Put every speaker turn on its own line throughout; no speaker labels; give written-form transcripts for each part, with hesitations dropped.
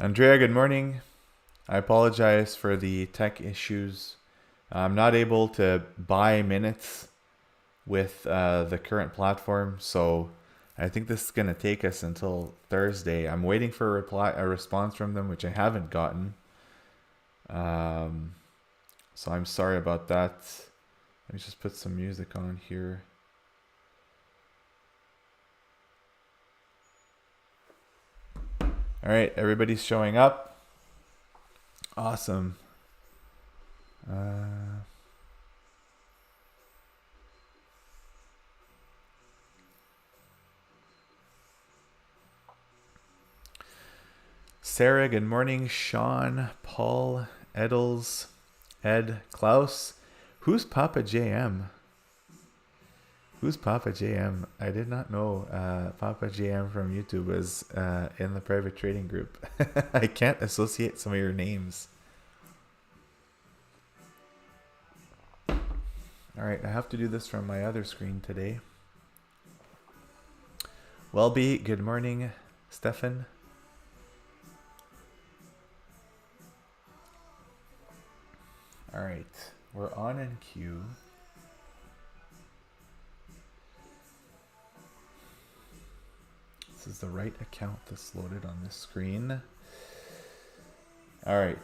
Andrea, good morning. I apologize for the tech issues. I'm not able to buy minutes with the current platform, so I think this is going to take us until Thursday. I'm waiting for a response from them, which I haven't gotten. So I'm sorry about that. Let me just put some music on here. All right, everybody's showing up. Awesome. Sarah, good morning. Sean, Paul, Edels, Ed, Klaus. Who's Papa JM? Who's Papa JM? I did not know Papa JM from YouTube was in the private trading group. I can't associate some of your names. All right, I have to do this from my other screen today. Welby, good morning. Stefan. All right, we're on in queue. This is the right account that's loaded on this screen. All right,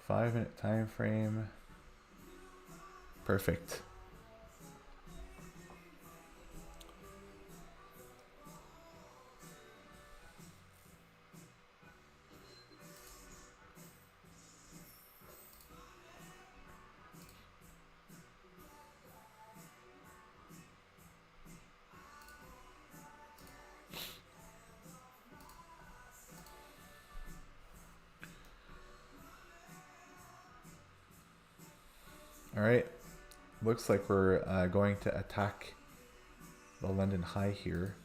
5-minute time frame. Perfect. All right, looks like we're going to attack the London high here.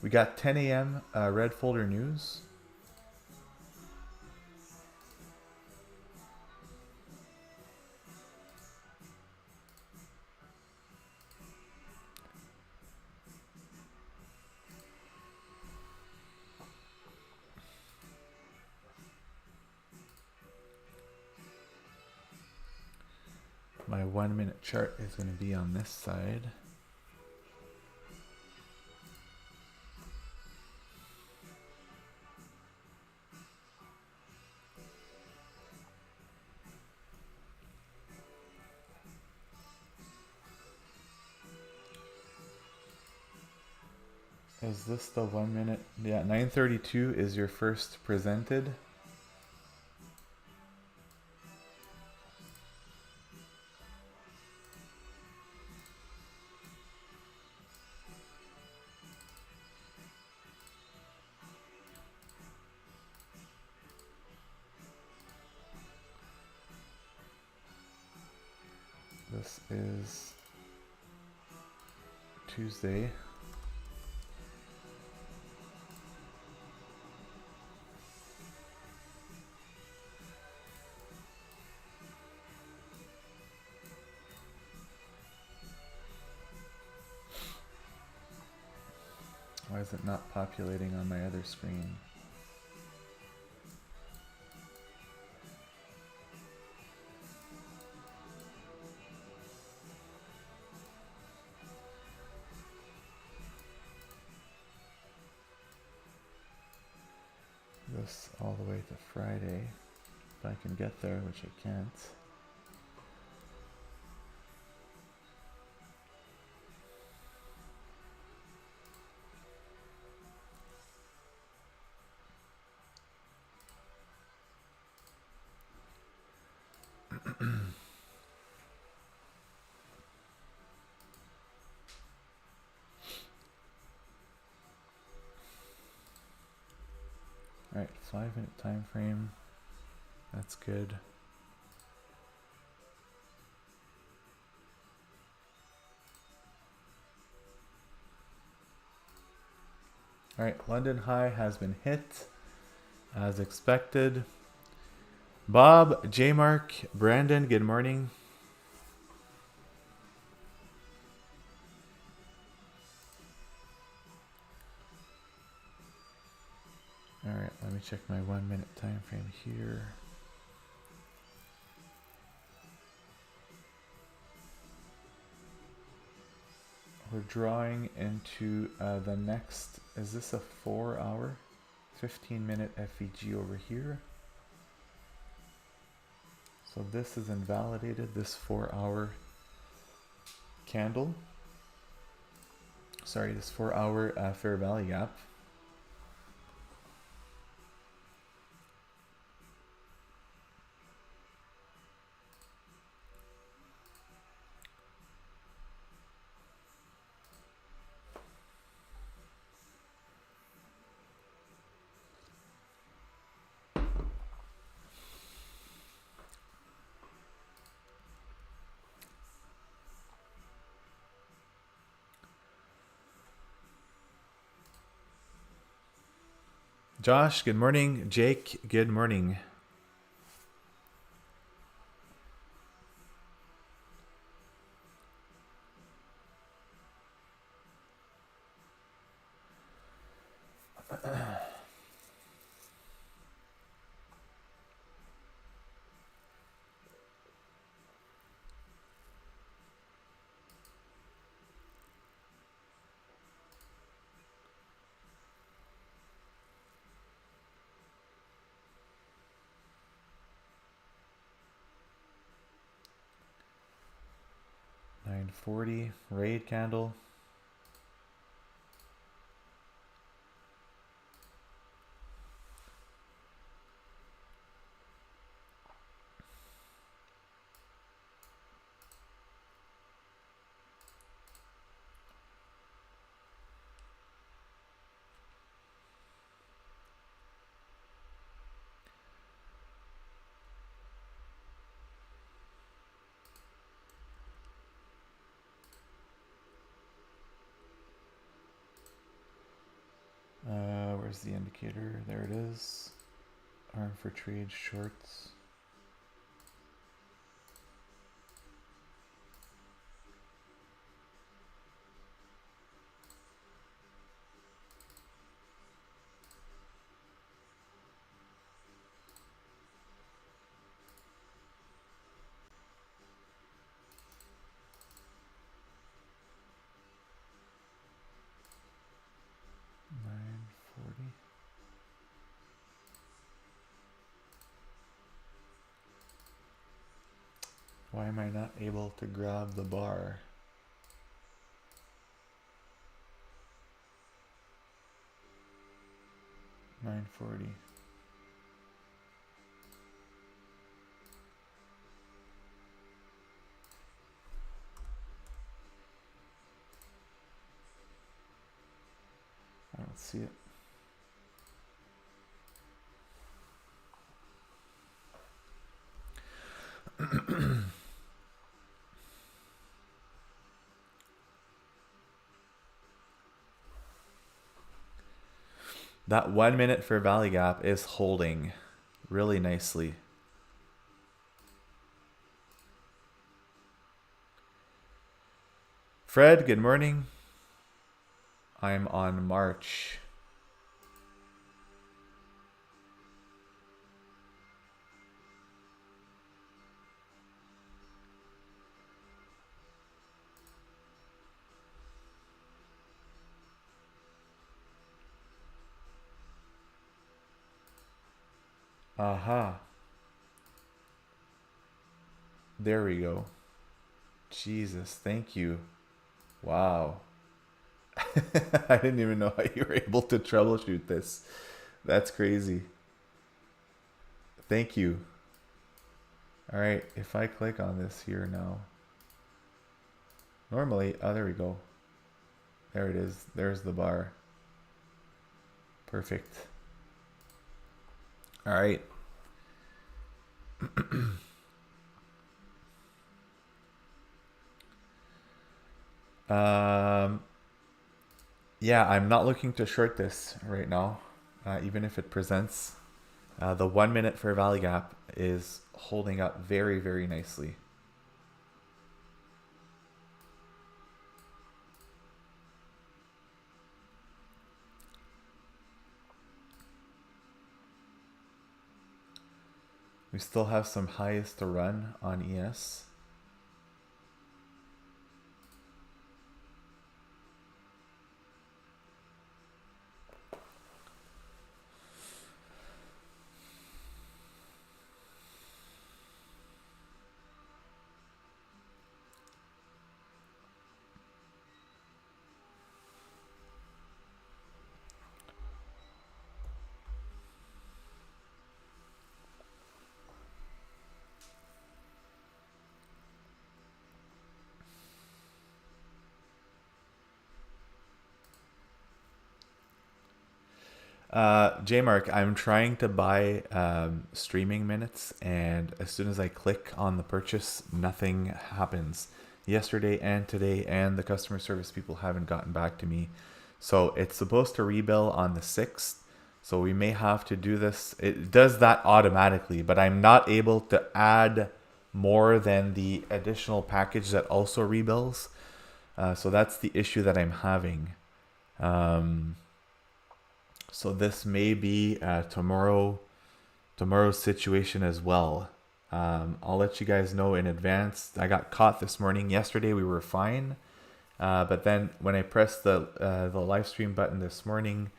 We got 10 a.m. Red folder news. My 1-minute chart is going to be on this side. Is this the 1 minute? Yeah, 9:32 is your first presented. This is Tuesday. Why is it not populating on my other screen? This all the way to Friday, if I can get there, which I can't. All right, 5-minute time frame. That's good. All right, London high has been hit as expected. Bob, J Mark, Brandon, good morning. Let me check my 1 minute time frame here. We're drawing into the next, is this a 4 hour? 15-minute FVG over here. So this is invalidated, this 4 hour candle. Sorry, this 4 hour fair value gap. Josh, good morning. Jake, good morning. $9.40 raid candle. Where's the indicator? There it is. Arm for trade shorts. Why am I not able to grab the bar? $9.40. I don't see it. That 1 minute for value gap is holding really nicely. Fred, good morning. I'm on March. Aha. There we go. Jesus, thank you. Wow. I didn't even know how you were able to troubleshoot this. That's crazy. Thank you. All right, if I click on this here now. Normally, oh, there we go. There it is. There's the bar. Perfect. All right. Yeah, I'm not looking to short this right now, even if it presents. The 1 minute fair value gap is holding up very, very nicely. We still have some highs to run on ES. J-Mark, I'm trying to buy streaming minutes, and as soon as I click on the purchase, nothing happens. Yesterday and today, and the customer service people haven't gotten back to me. So it's supposed to rebill on the 6th, so we may have to do this. It does that automatically, but I'm not able to add more than the additional package that also rebills. So that's the issue that I'm having. So this may be tomorrow's situation as well. I'll let you guys know in advance. I got caught this morning. Yesterday we were fine, but then when I pressed the live stream button this morning,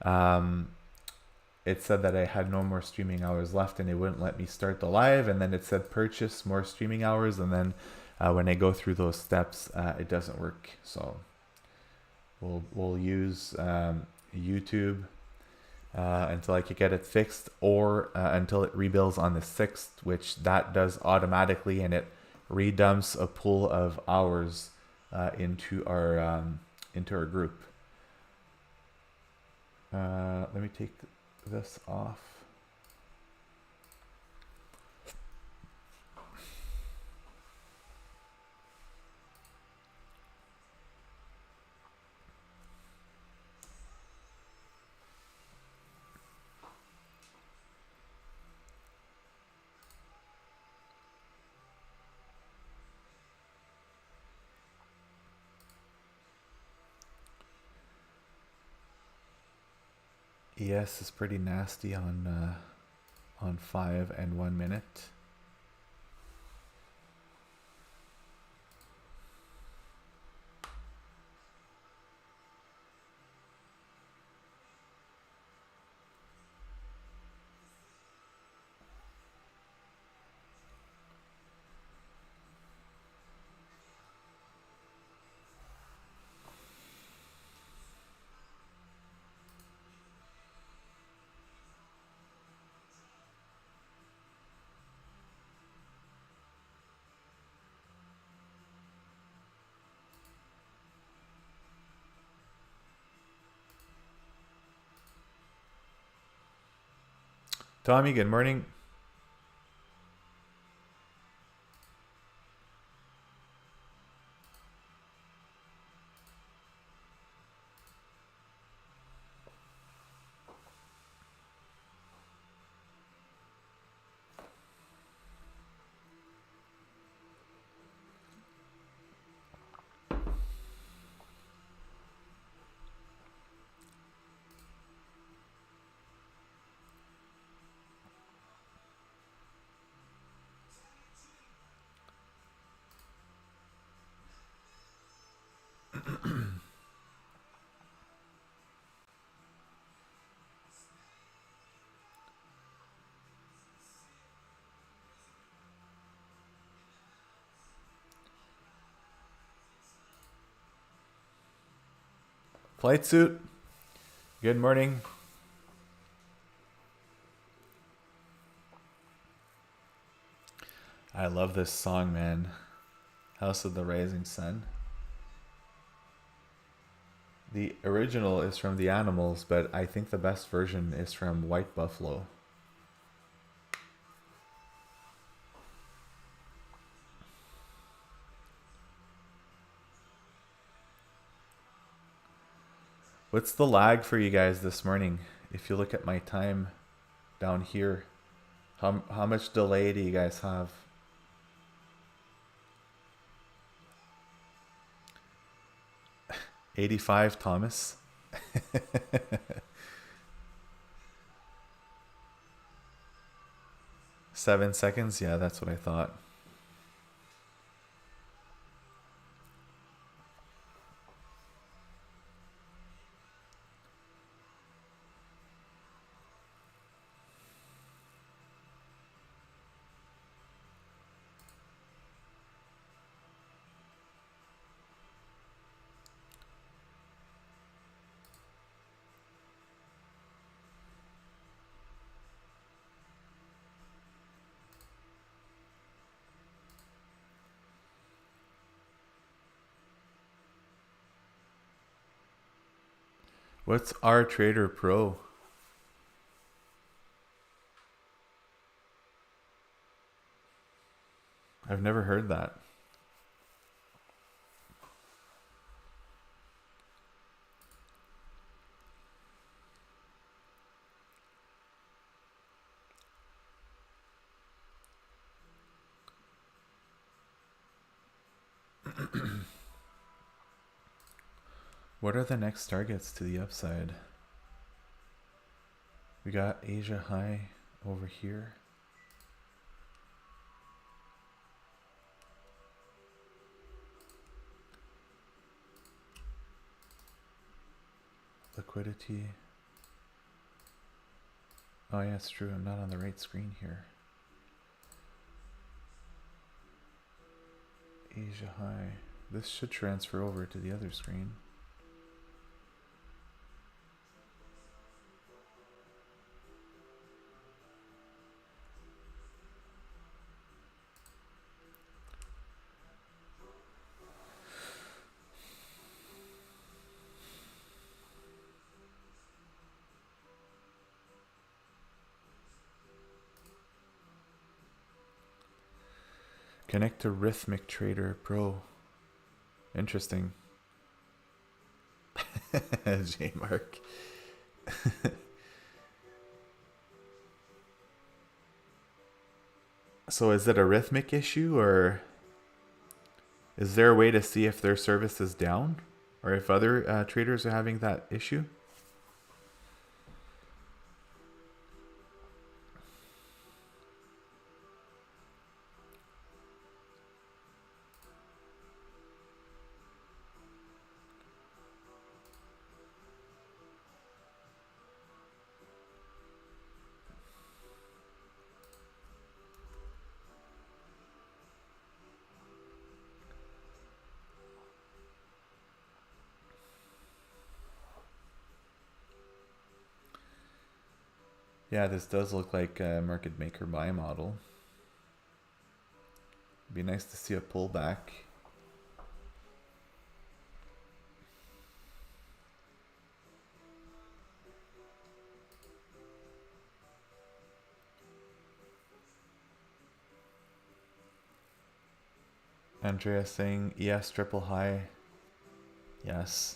it said that I had no more streaming hours left, and it wouldn't let me start the live. And then it said purchase more streaming hours, and then when I go through those steps, it doesn't work. So we'll use YouTube until I could get it fixed, or until it rebuilds on the 6th, which that does automatically, and it redumps a pool of hours into our group. Let me take this off. ES is pretty nasty on 5 and 1 minute. Tommy, good morning. Flight suit, good morning. I love this song, man. House of the Rising Sun. The original is from The Animals, but I think the best version is from White Buffalo. What's the lag for you guys this morning? If you look at my time down here, how much delay do you guys have? $85, Thomas. 7 seconds? Yeah, that's what I thought. What's R Trader Pro? I've never heard that. What are the next targets to the upside? We got Asia high over here. Liquidity. Oh yeah, it's true. I'm not on the right screen here. Asia high. This should transfer over to the other screen. Connect to Rhythmic Trader Pro. Interesting. J Mark. So is it a Rhythmic issue, or is there a way to see if their service is down, or if other traders are having that issue? Yeah, this does look like a market maker buy model. Be nice to see a pullback. Andrea saying yes, triple high. Yes.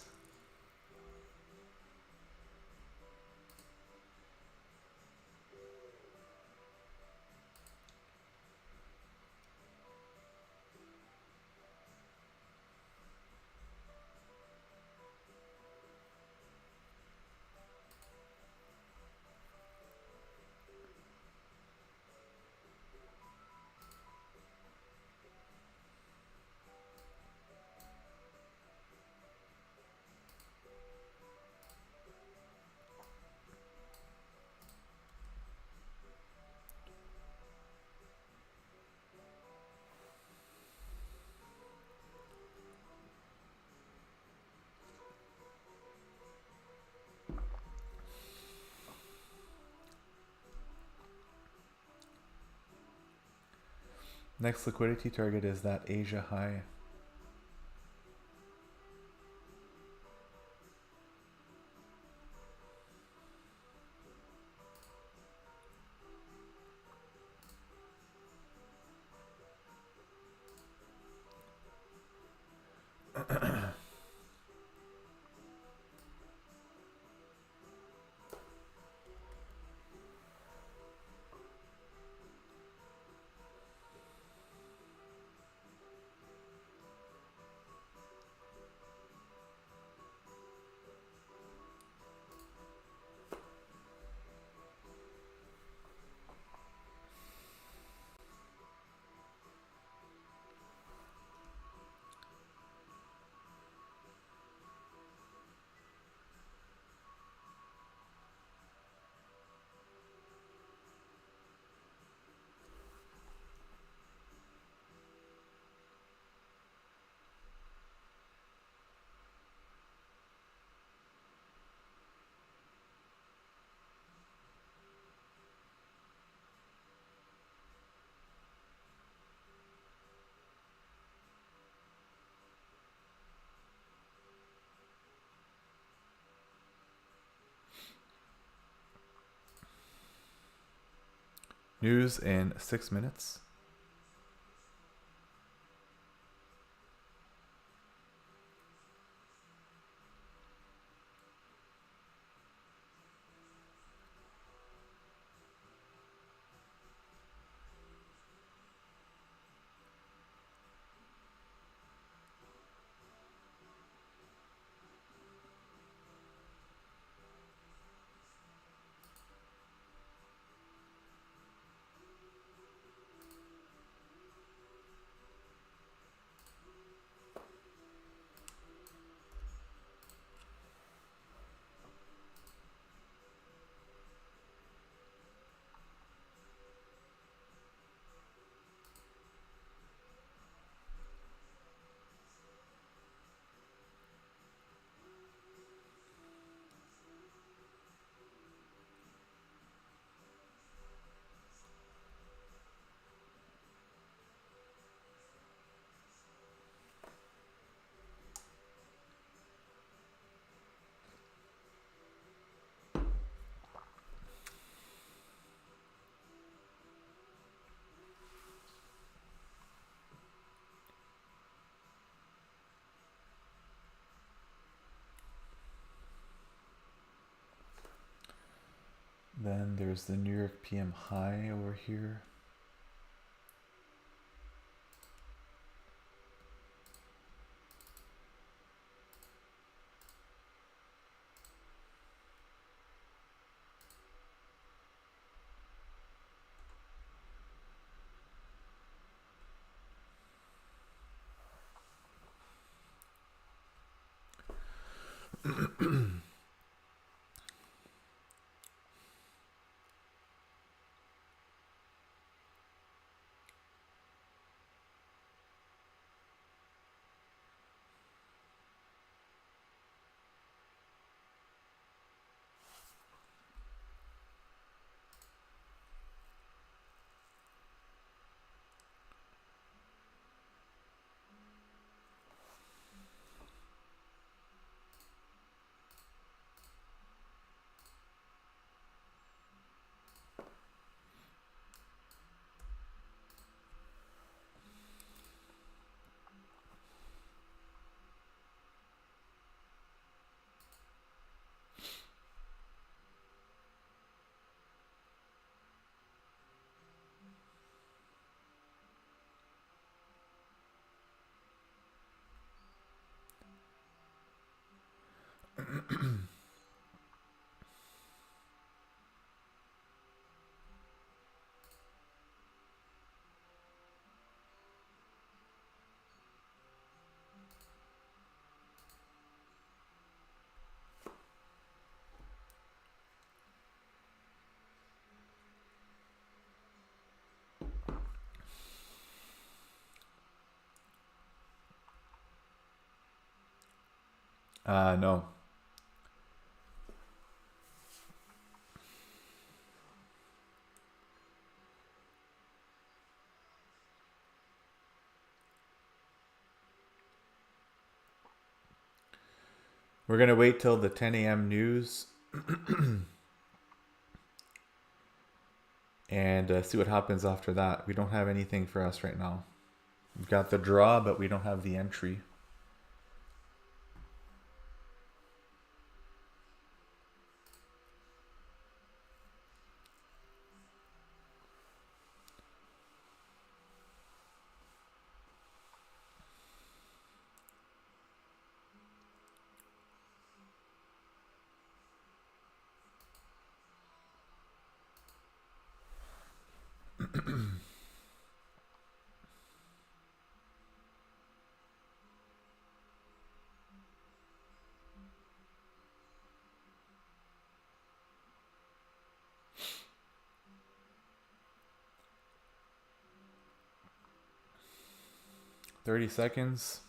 Next liquidity target is that Asia high. News in 6 minutes. Then there's the New York PM high over here. No. We're going to wait till the 10 a.m. news and see what happens after that. We don't have anything for us right now. We've got the draw, but we don't have the entry. $30 seconds.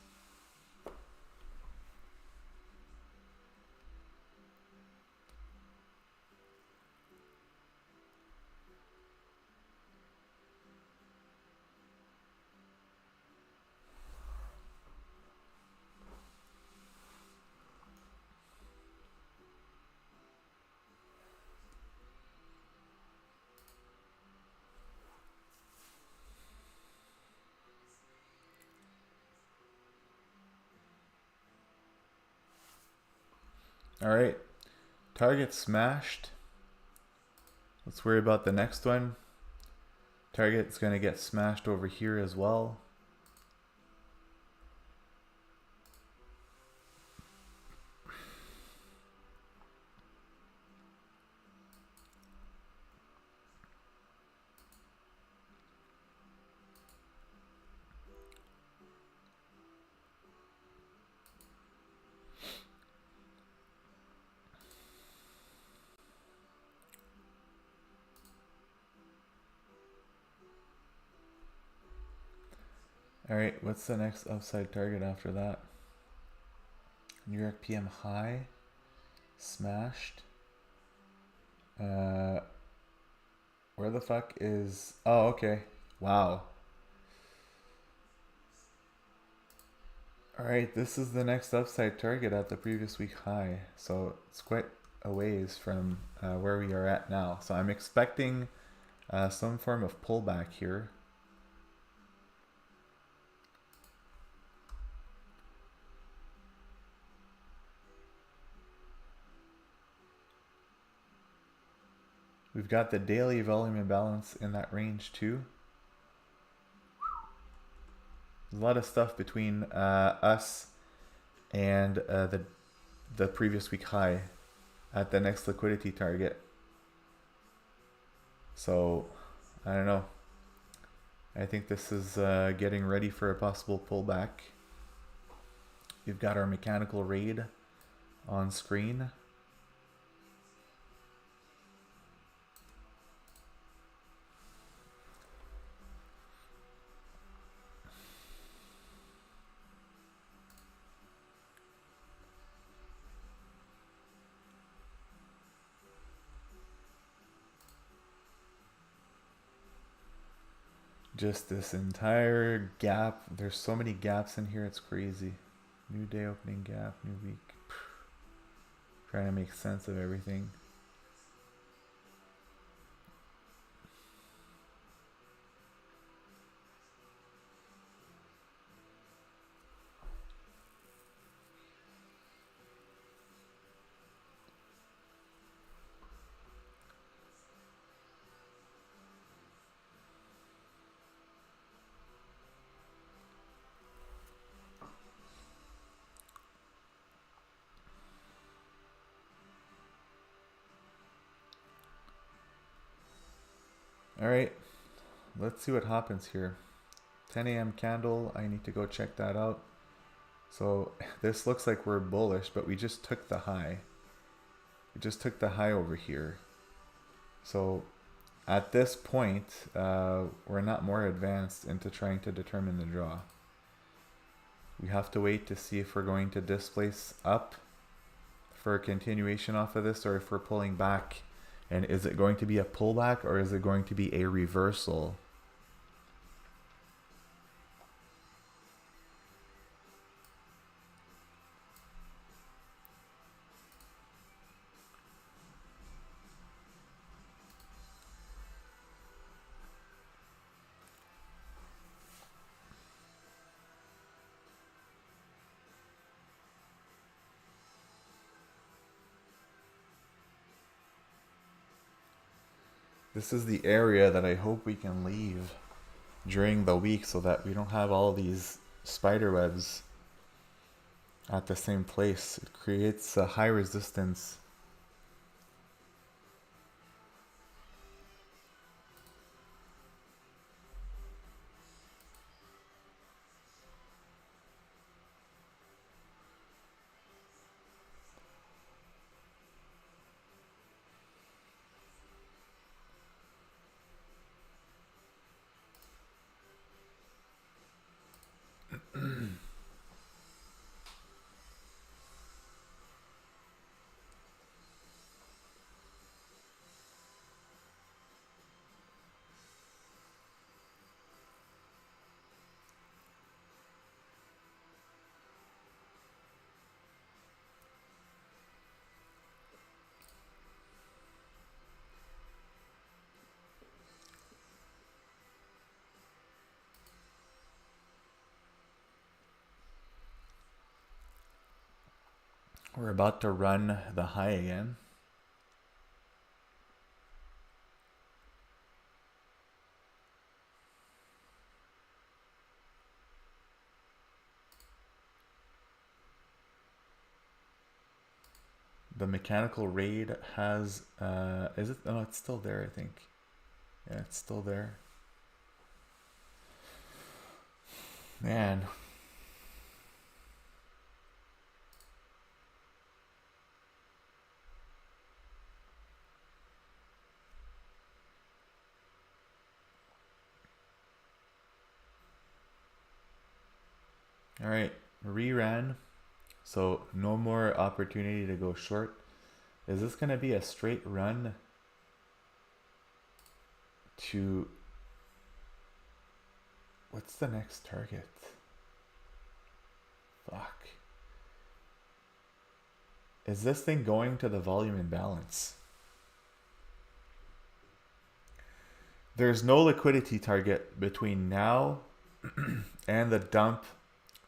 All right, target smashed. Let's worry about the next one. Target's going to get smashed over here as well. All right, what's the next upside target after that? New York PM high, smashed. Where the fuck is, oh, okay, wow. All right, this is the next upside target at the previous week high. So it's quite a ways from where we are at now. So I'm expecting some form of pullback here. We've got the daily volume imbalance in that range too. There's a lot of stuff between us and the previous week high at the next liquidity target. So I don't know. I think this is getting ready for a possible pullback. We've got our mechanical raid on screen. Just this entire gap. There's so many gaps in here, it's crazy. New day opening gap, new week. Trying to make sense of everything. All right, let's see what happens here. 10 a.m. candle, I need to go check that out. So this looks like we're bullish, but we just took the high. We just took the high over here. So at this point, we're not more advanced into trying to determine the draw. We have to wait to see if we're going to displace up for a continuation off of this, or if we're pulling back. And is it going to be a pullback, or is it going to be a reversal? This is the area that I hope we can leave during the week so that we don't have all these spider webs at the same place. It creates a high resistance. We're about to run the high again. The mechanical raid has, is it? Oh, it's still there, I think. Yeah, it's still there. Man. All right, reran. So no more opportunity to go short. Is this going to be a straight run to, what's the next target? Fuck. Is this thing going to the volume imbalance? There's no liquidity target between now and the dump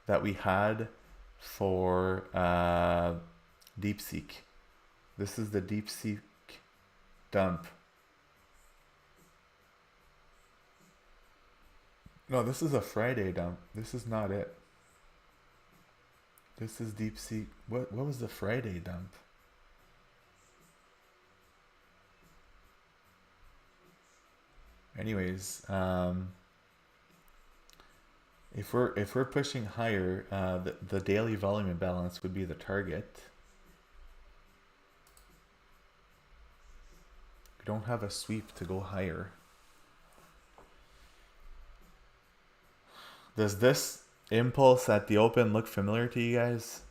that we had for DeepSeek. This is the DeepSeek dump. No, this is a Friday dump. This is not it. This is DeepSeek. What was the Friday dump? Anyways, if we're pushing higher, the daily volume imbalance would be the target. We don't have a sweep to go higher. Does this impulse at the open look familiar to you guys?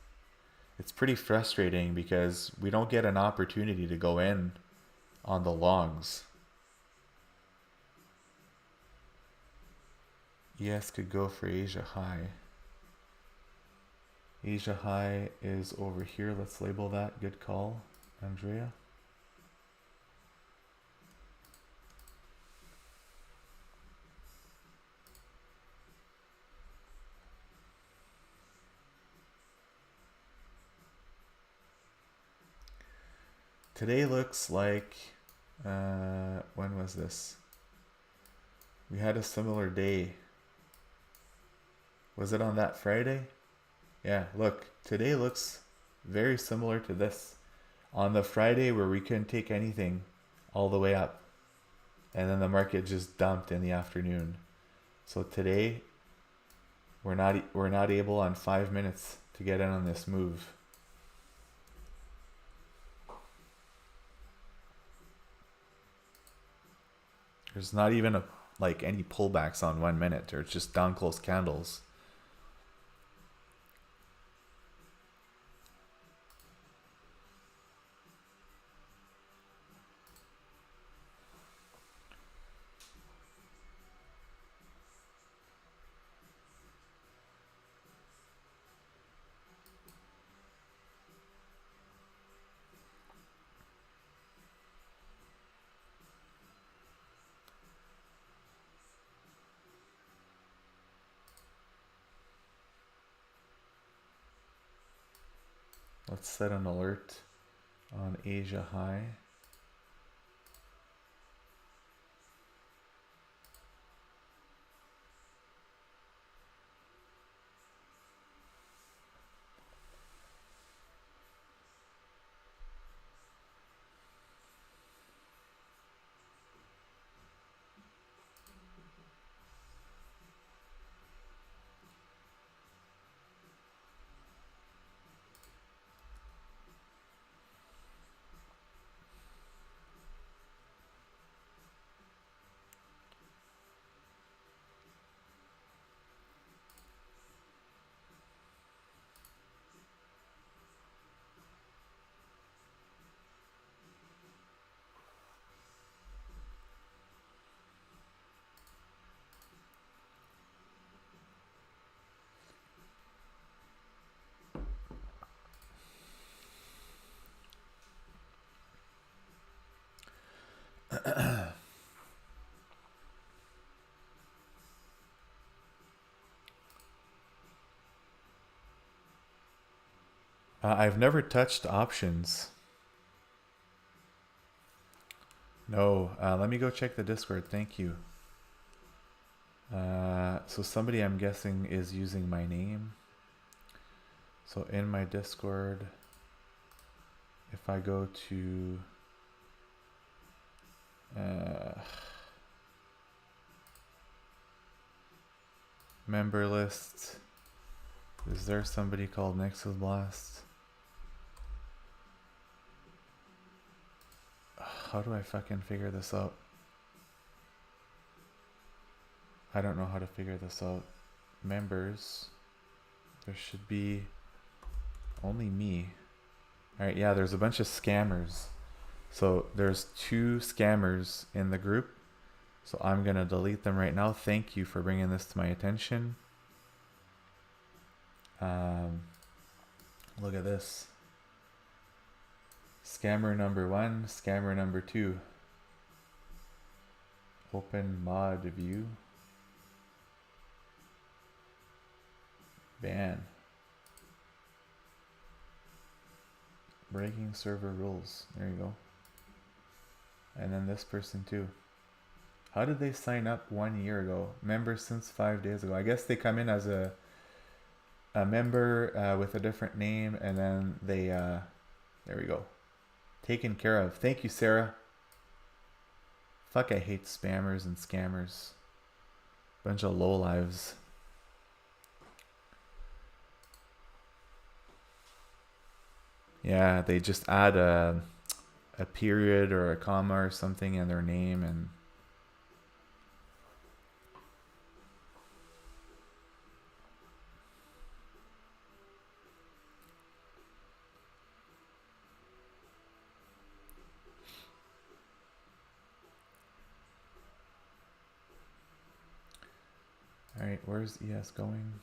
It's pretty frustrating because we don't get an opportunity to go in on the longs. ES could go for Asia high. Asia high is over here. Let's label that. Good call, Andrea. Today looks like, when was this? We had a similar day. Was it on that Friday? Yeah, look, today looks very similar to this. On the Friday where we couldn't take anything all the way up. And then the market just dumped in the afternoon. So today, we're not able on 5 minutes to get in on this move. There's not even like any pullbacks on 1 minute, or it's just down close candles. Let's set an alert on Asia high. I've never touched options. No. Let me go check the Discord. Thank you. So somebody, I'm guessing, is using my name. So in my Discord, if I go to member list, is there somebody called Nexus Blast? How do I fucking figure this out? I don't know how to figure this out. Members, there should be only me. Alright, yeah, there's a bunch of scammers. So there's 2 scammers in the group. So I'm going to delete them right now. Thank you for bringing this to my attention. Look at this. Scammer number 1, scammer number 2. Open mod view. Ban. Breaking server rules. There you go. And then this person too. How did they sign up 1 year ago? Member since 5 days ago. I guess they come in as a member with a different name, and then they there we go. Taken care of. Thank you, Sarah. Fuck, I hate spammers and scammers. Bunch of lowlives. Yeah, they just add a period or a comma or something in their name, and all right, where's ES going?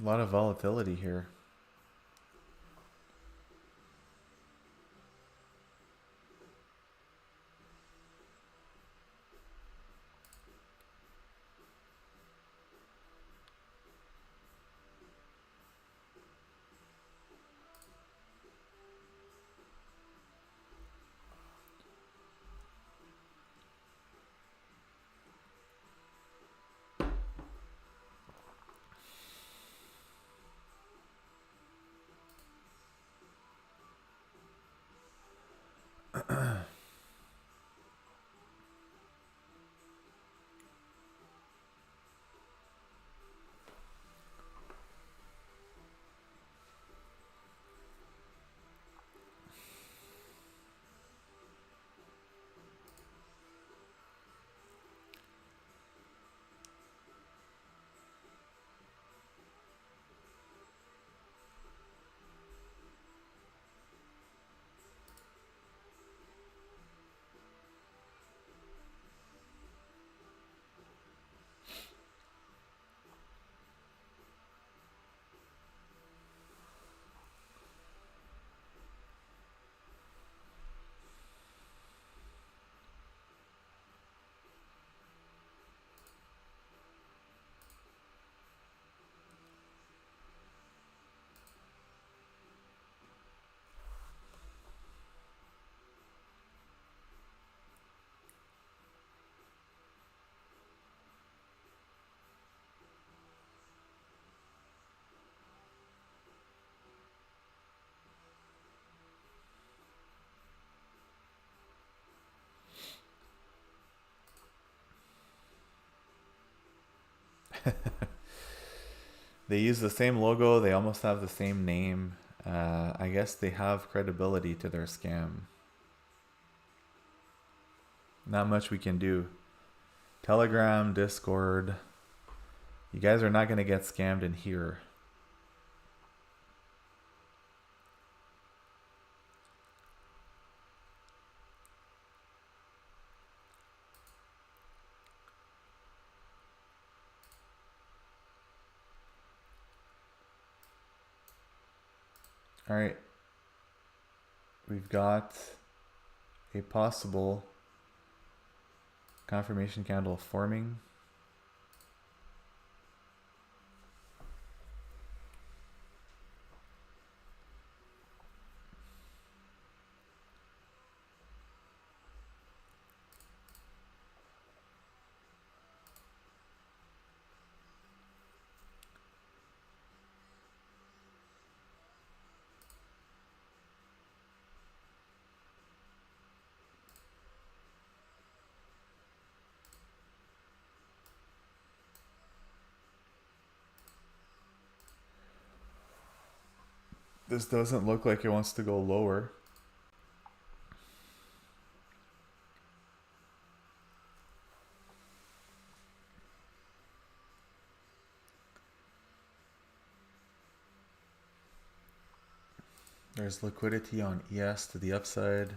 A lot of volatility here. They use the same logo. They almost have the same name. I guess they have credibility to their scam. Not much we can do. Telegram, Discord. You guys are not going to get scammed in here. All right. We've got a possible confirmation candle forming. This doesn't look like it wants to go lower. There's liquidity on ES to the upside.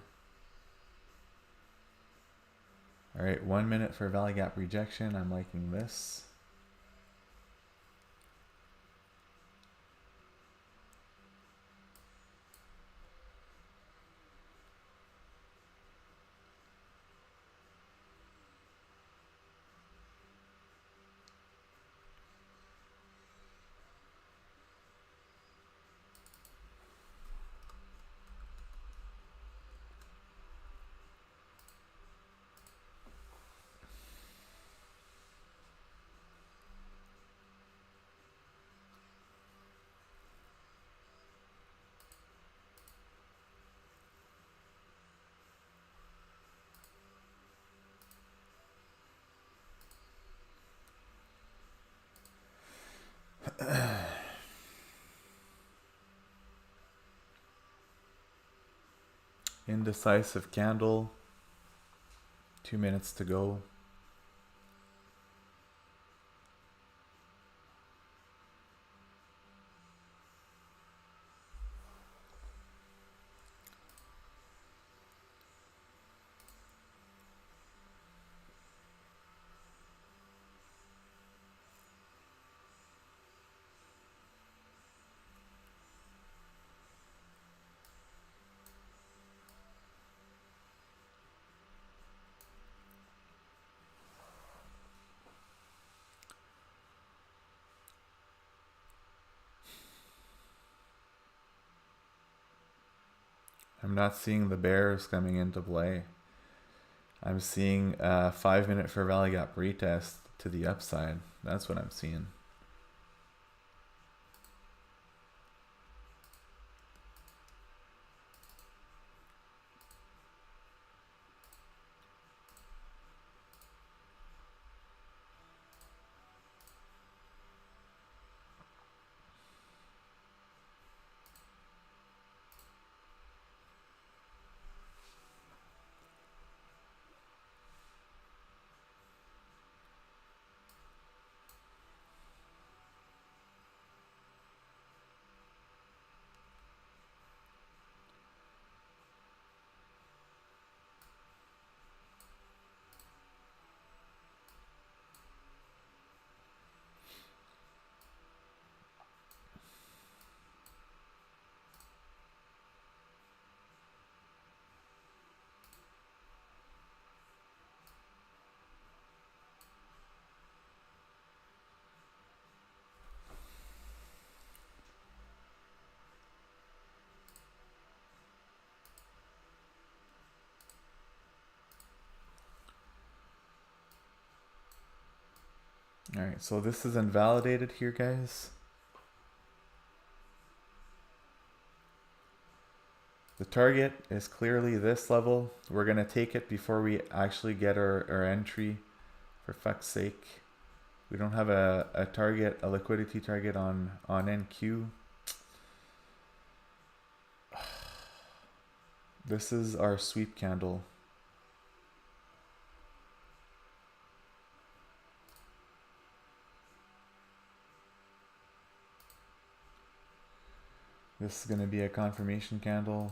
All right, 1 minute for value gap rejection. I'm liking this. Indecisive candle. 2 minutes to go. I'm not seeing the bears coming into play. I'm seeing a 5 minute for value gap retest to the upside. That's what I'm seeing. All right, so this is invalidated here, guys. The target is clearly this level. We're going to take it before we actually get our entry, for fuck's sake. We don't have a target, a liquidity target on NQ. This is our sweep candle. This is going to be a confirmation candle.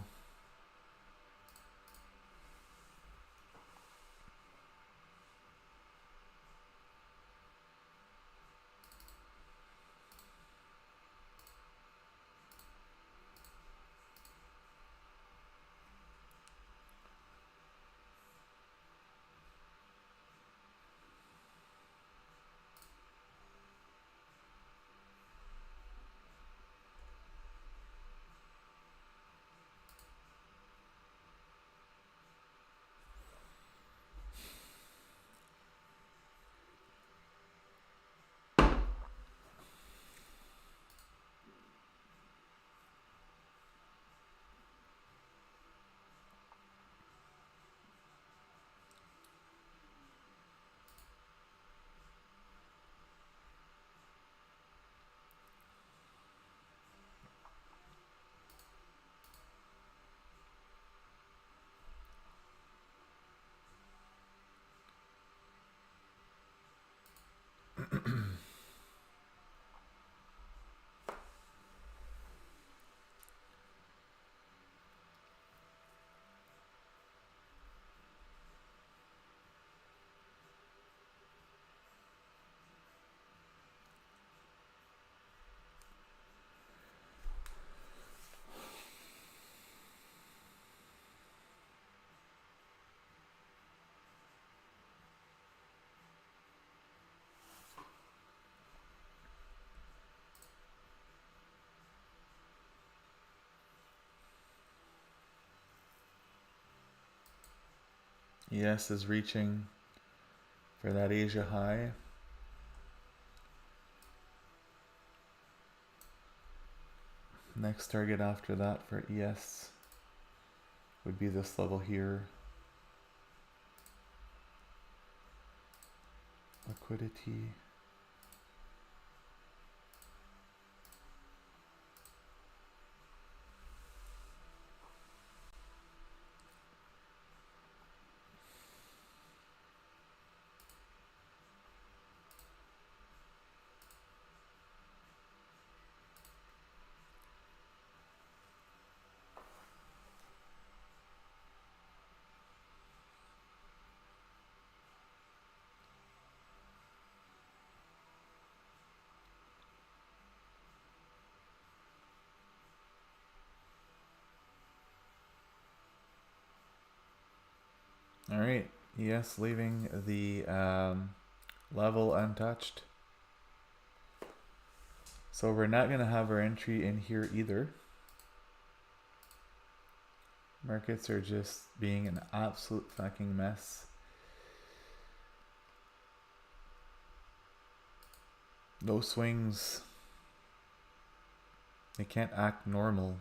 ES is reaching for that Asia high. Next target after that for ES would be this level here. Liquidity. All right, ES leaving the level untouched. So we're not going to have our entry in here either. Markets are just being an absolute fucking mess. No swings. They can't act normal.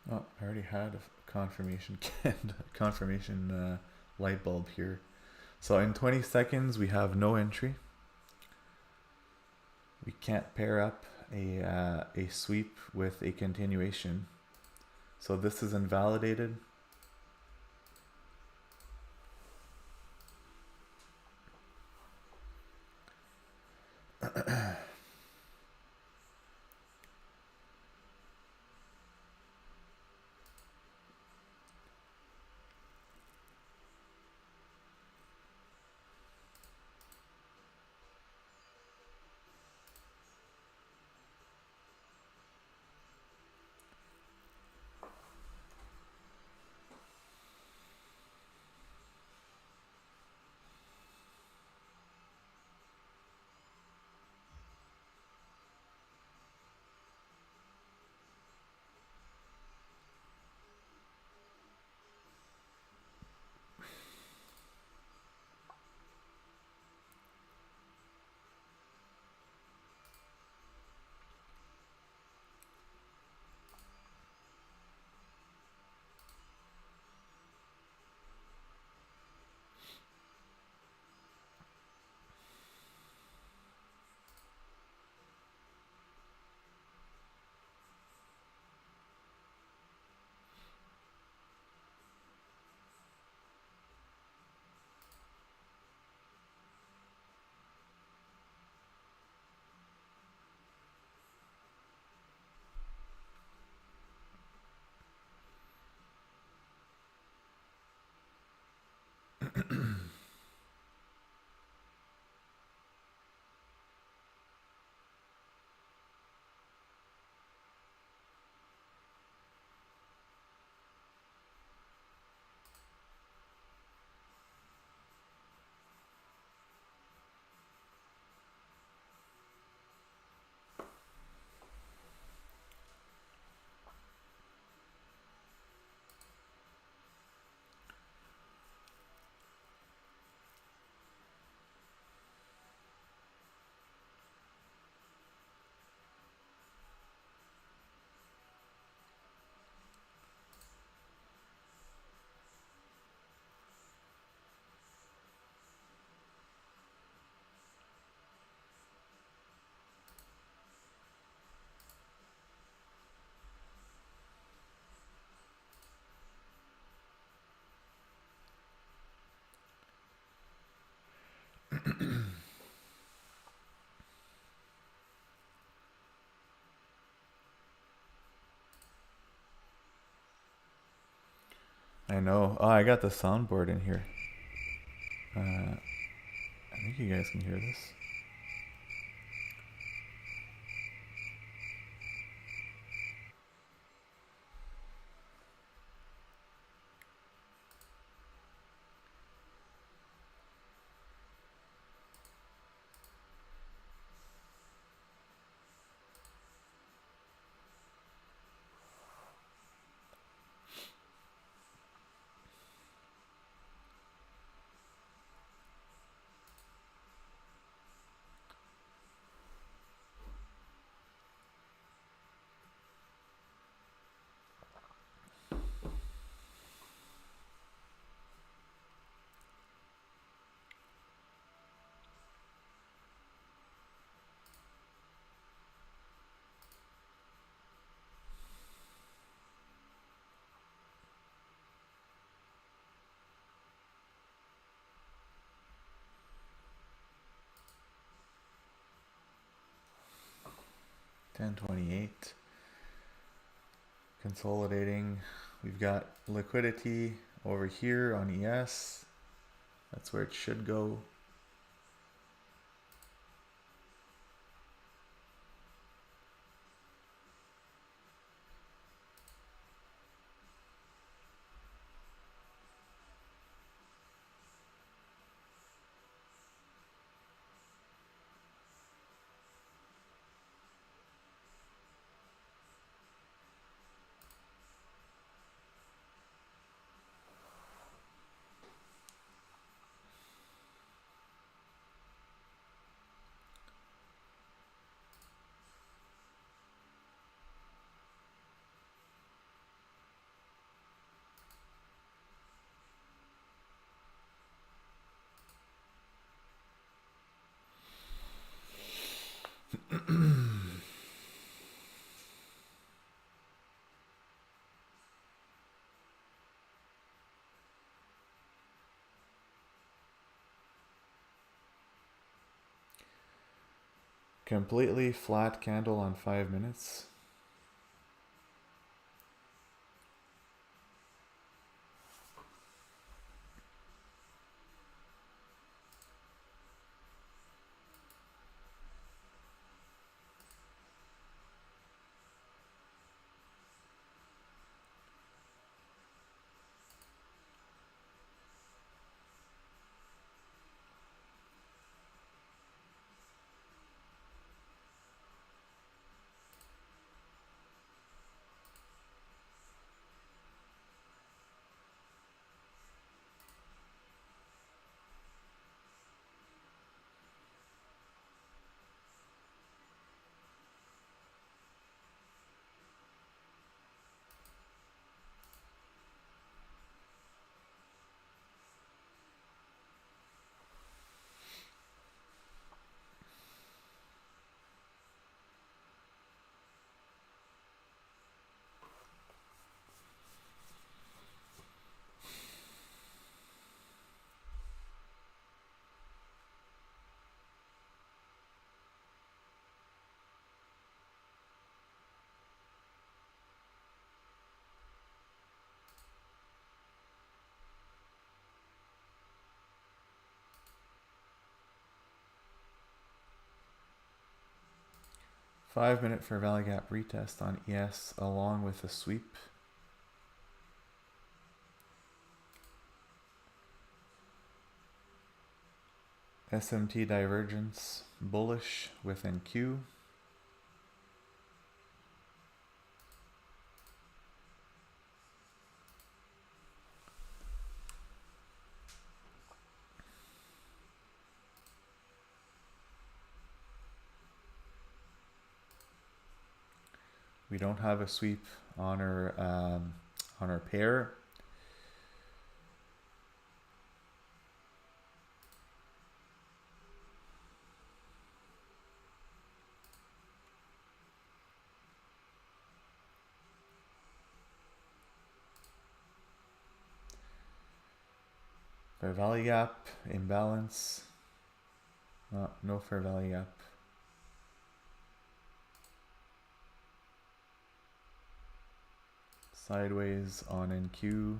Oh, I already had a confirmation confirmation light bulb here. So in 20 seconds we have no entry. We can't pair up a sweep with a continuation. So this is invalidated. I know. Oh, I got the soundboard in here. I think you guys can hear this. $10.28. Consolidating. We've got liquidity over here on ES. That's where it should go. Completely flat candle on 5 minutes. Five-minute fair value gap retest on ES along with a sweep. SMT divergence bullish within Q. We don't have a sweep on our pair. Fair value gap, imbalance. No fair value gap. Sideways on NQ.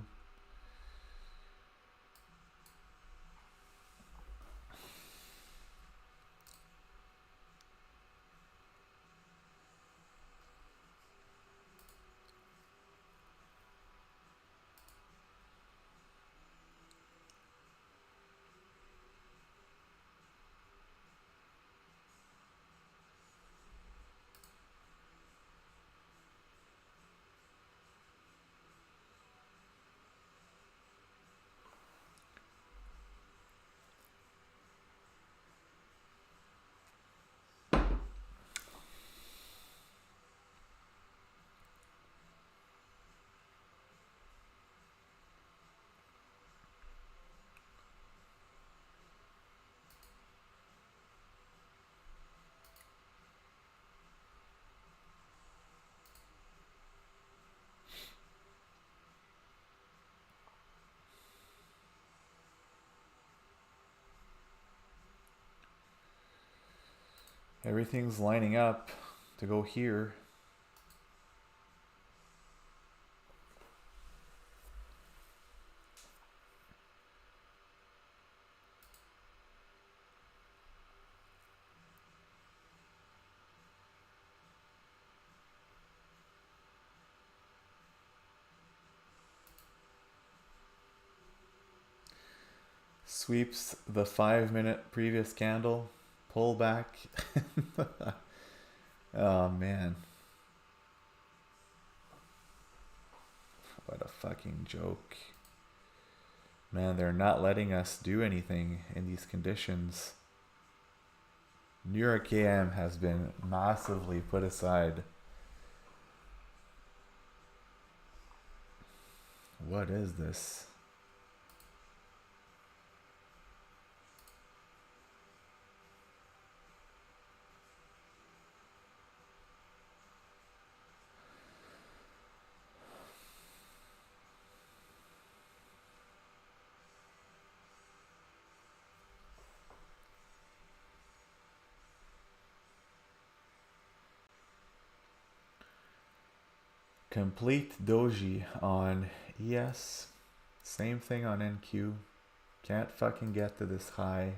Everything's lining up to go here. Sweeps the 5-minute previous candle, pull back. Oh man, what a fucking joke, man. They're not letting us do anything in these conditions. New York AM has been massively put aside. What is this? Complete doji on ES. Same thing on NQ. Can't fucking get to this high.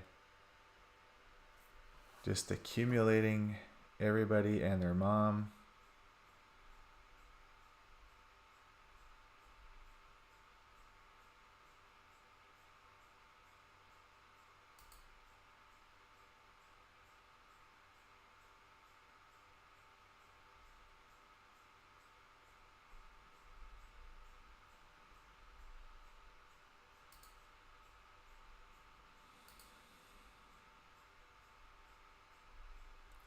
Just accumulating everybody and their mom.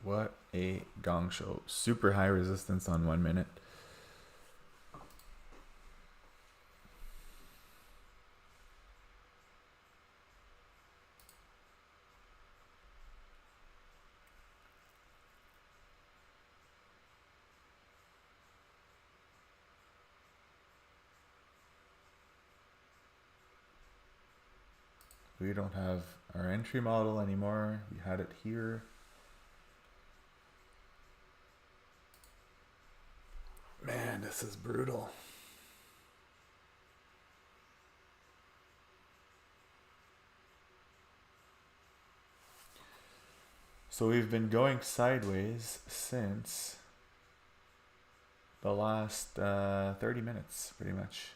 What a gong show. Super high resistance on 1 minute. We don't have our entry model anymore. We had it here. Man, this is brutal. So we've been going sideways since the last 30 minutes, pretty much.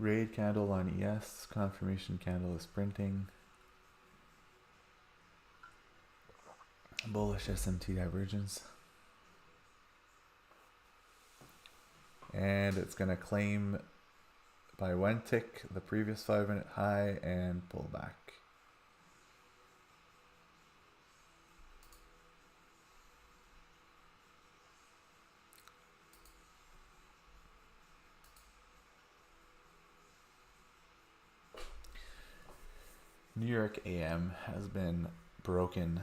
Raid candle on ES, confirmation candle is printing. Bullish SMT divergence. And it's going to claim by 1 tick the previous 5-minute high and pull back. New York AM has been broken.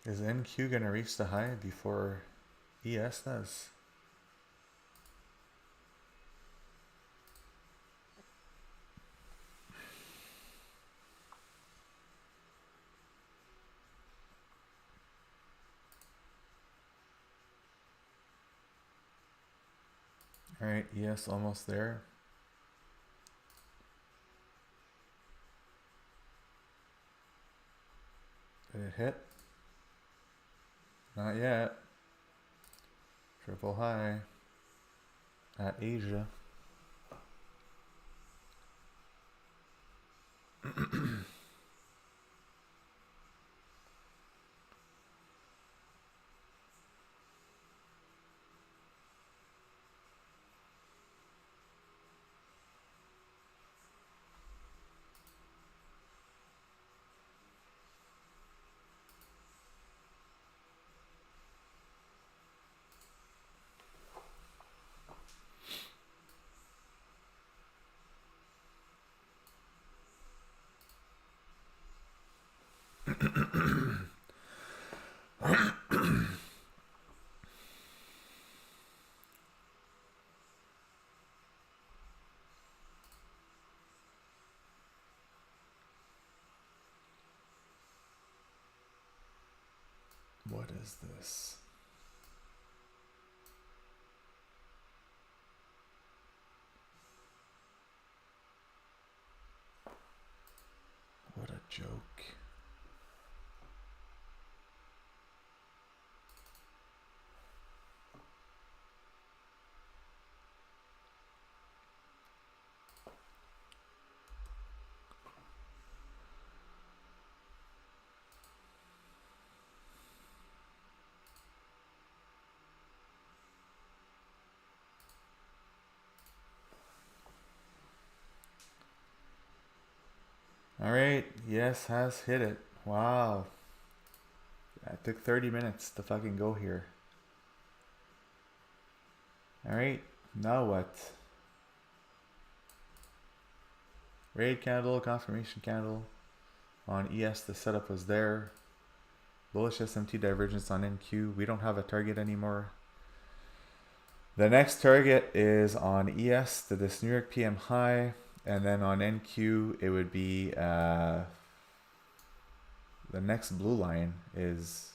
Is NQ gonna reach the high before ES does? All right, yes, almost there. Did it hit? Not yet. Triple high at Asia. What is this? What a joke. All right, yes, has hit it. Wow. It took 30 minutes to fucking go here. All right, now what? Raid candle, confirmation candle. On ES, the setup was there. Bullish SMT divergence on NQ. We don't have a target anymore. The next target is on ES, this New York PM high. And then on NQ, it would be the next blue line is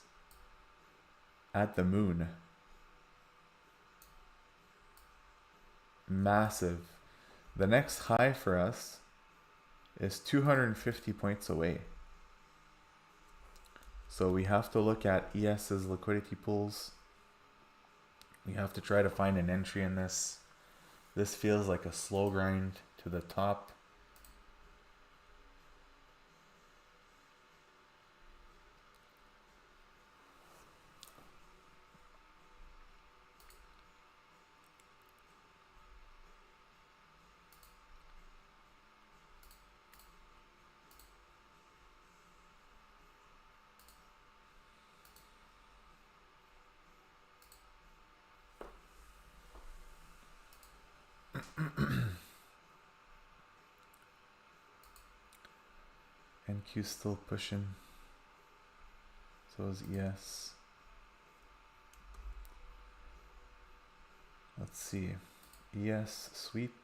at the moon. Massive. The next high for us is 250 points away. So we have to look at ES's liquidity pools. We have to try to find an entry in this. This feels like a slow grind to the top. NQ still pushing. So is ES. Let's see. ES sweep.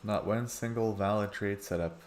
Not one single valid trade setup.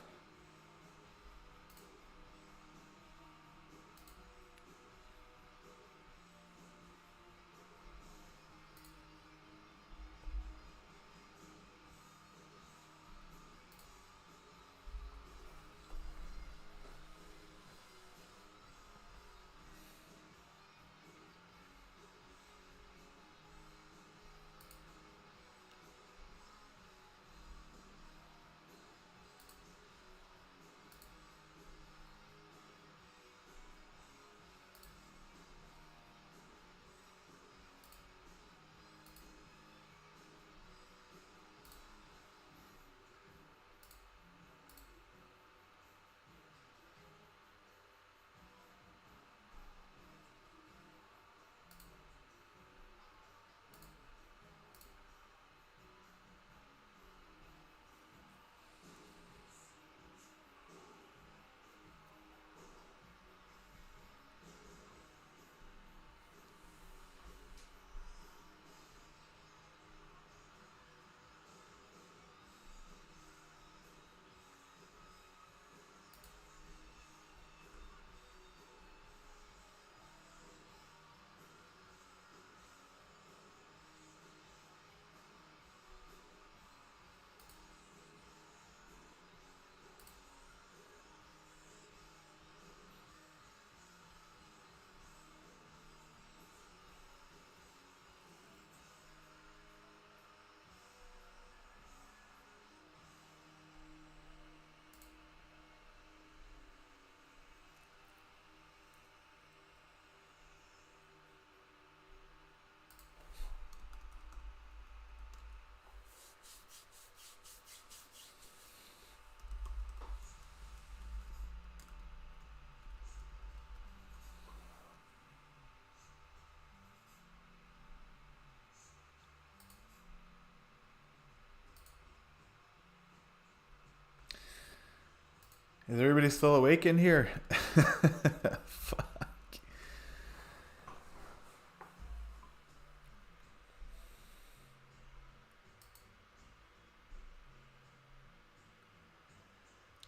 Is everybody still awake in here? Fuck.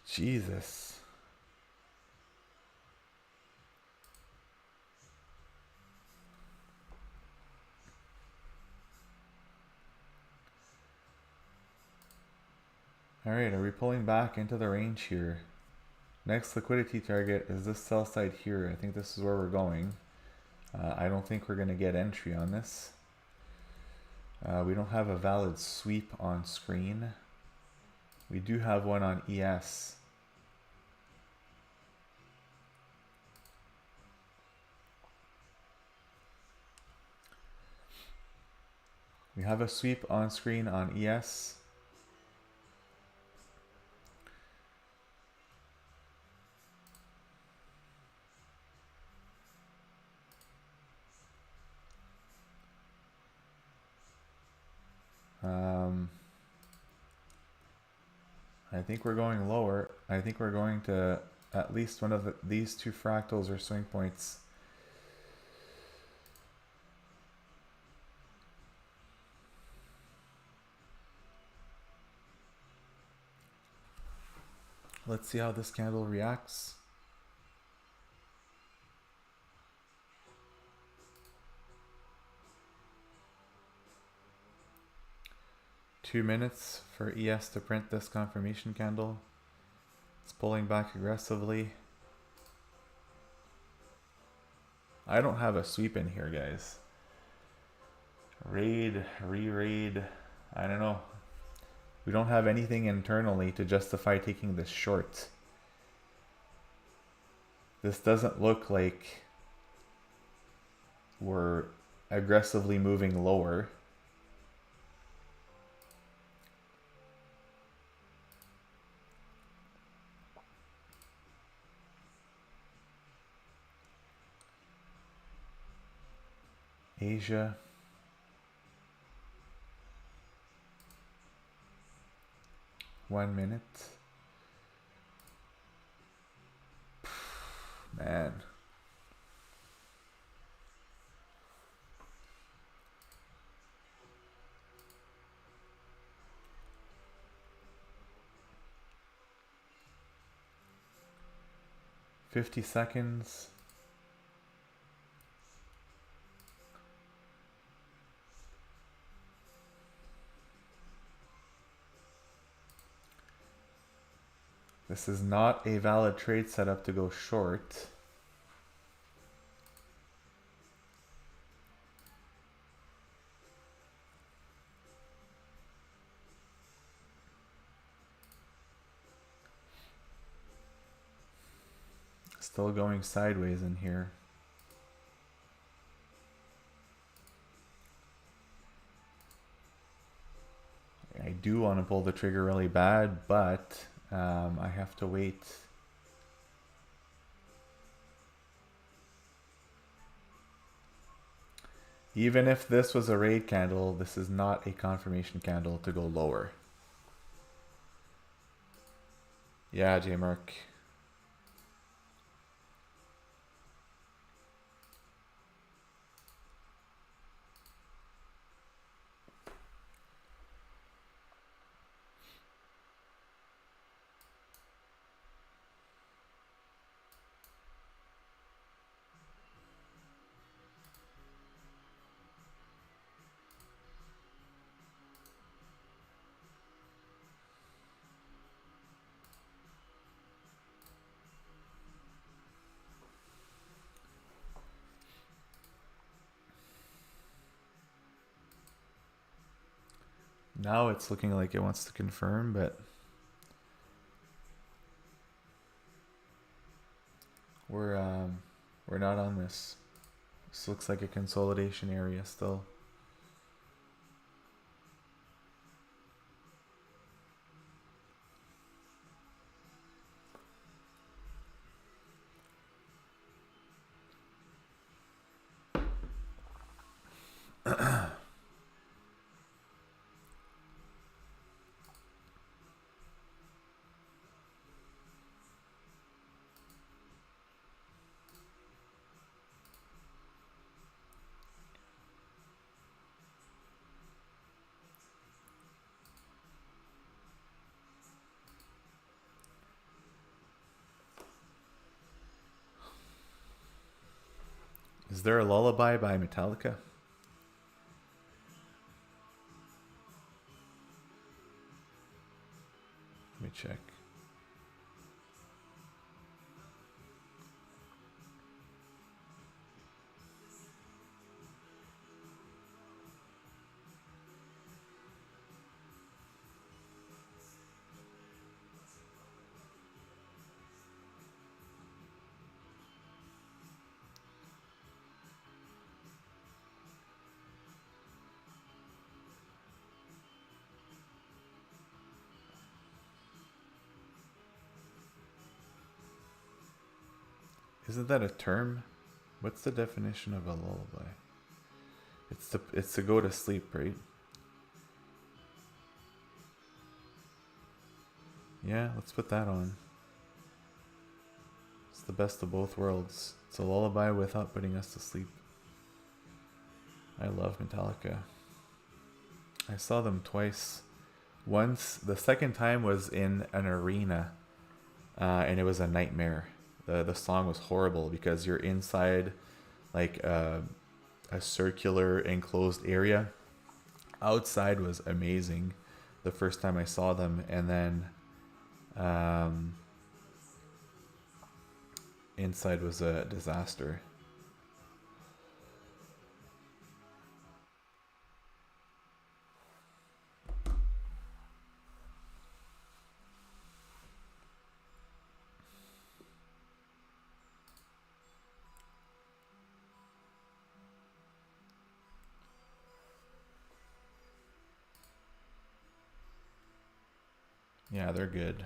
Jesus. All right, are we pulling back into the range here? Next liquidity target is this sell side here. I think this is where we're going. I don't think we're going to get entry on this. We don't have a valid sweep on screen. We do have one on ES. We have a sweep on screen on ES. I think we're going lower. I think we're going to at least one of these two fractals or swing points. Let's see how this candle reacts. Two minutes for ES to print this confirmation candle. It's pulling back aggressively. I don't have a sweep in here, guys. Raid, re-raid, I don't know. We don't have anything internally to justify taking this short. This doesn't look like we're aggressively moving lower. Asia. One minute. Man. 50 seconds. This is not a valid trade setup to go short. Still going sideways in here. I do want to pull the trigger really bad, but I have to wait. Even if this was a raid candle, this is not a confirmation candle to go lower. Yeah, J Mark. Now it's looking like it wants to confirm, but we're not on this. This looks like a consolidation area still. Is there a lullaby by Metallica? Let me check. Isn't that a term? What's the definition of a lullaby? It's to go to sleep, right? Yeah, let's put that on. It's the best of both worlds. It's a lullaby without putting us to sleep. I love Metallica. I saw them twice. Once, the second time was in an arena, and it was a nightmare. The song was horrible because you're inside like a circular enclosed area. Outside was amazing the first time I saw them, and then inside was a disaster. Yeah, they're good.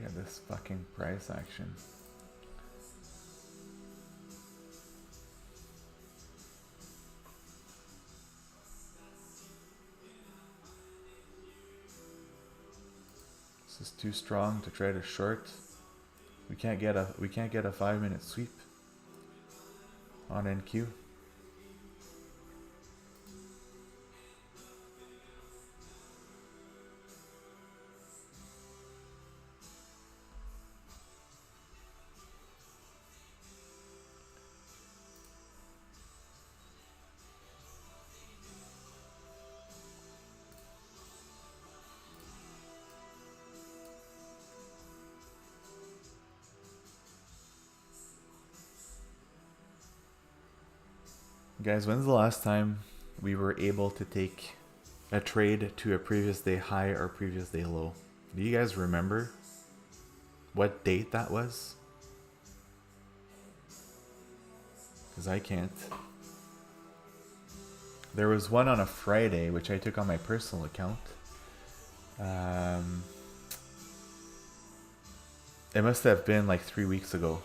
at this fucking price action. This is too strong to try to short. We can't get a 5-minute sweep on NQ. Guys, when's the last time we were able to take a trade to a previous day high or previous day low? Do you guys remember what date that was? Because I can't. There was one on a Friday, which I took on my personal account. It must have been like 3 weeks ago.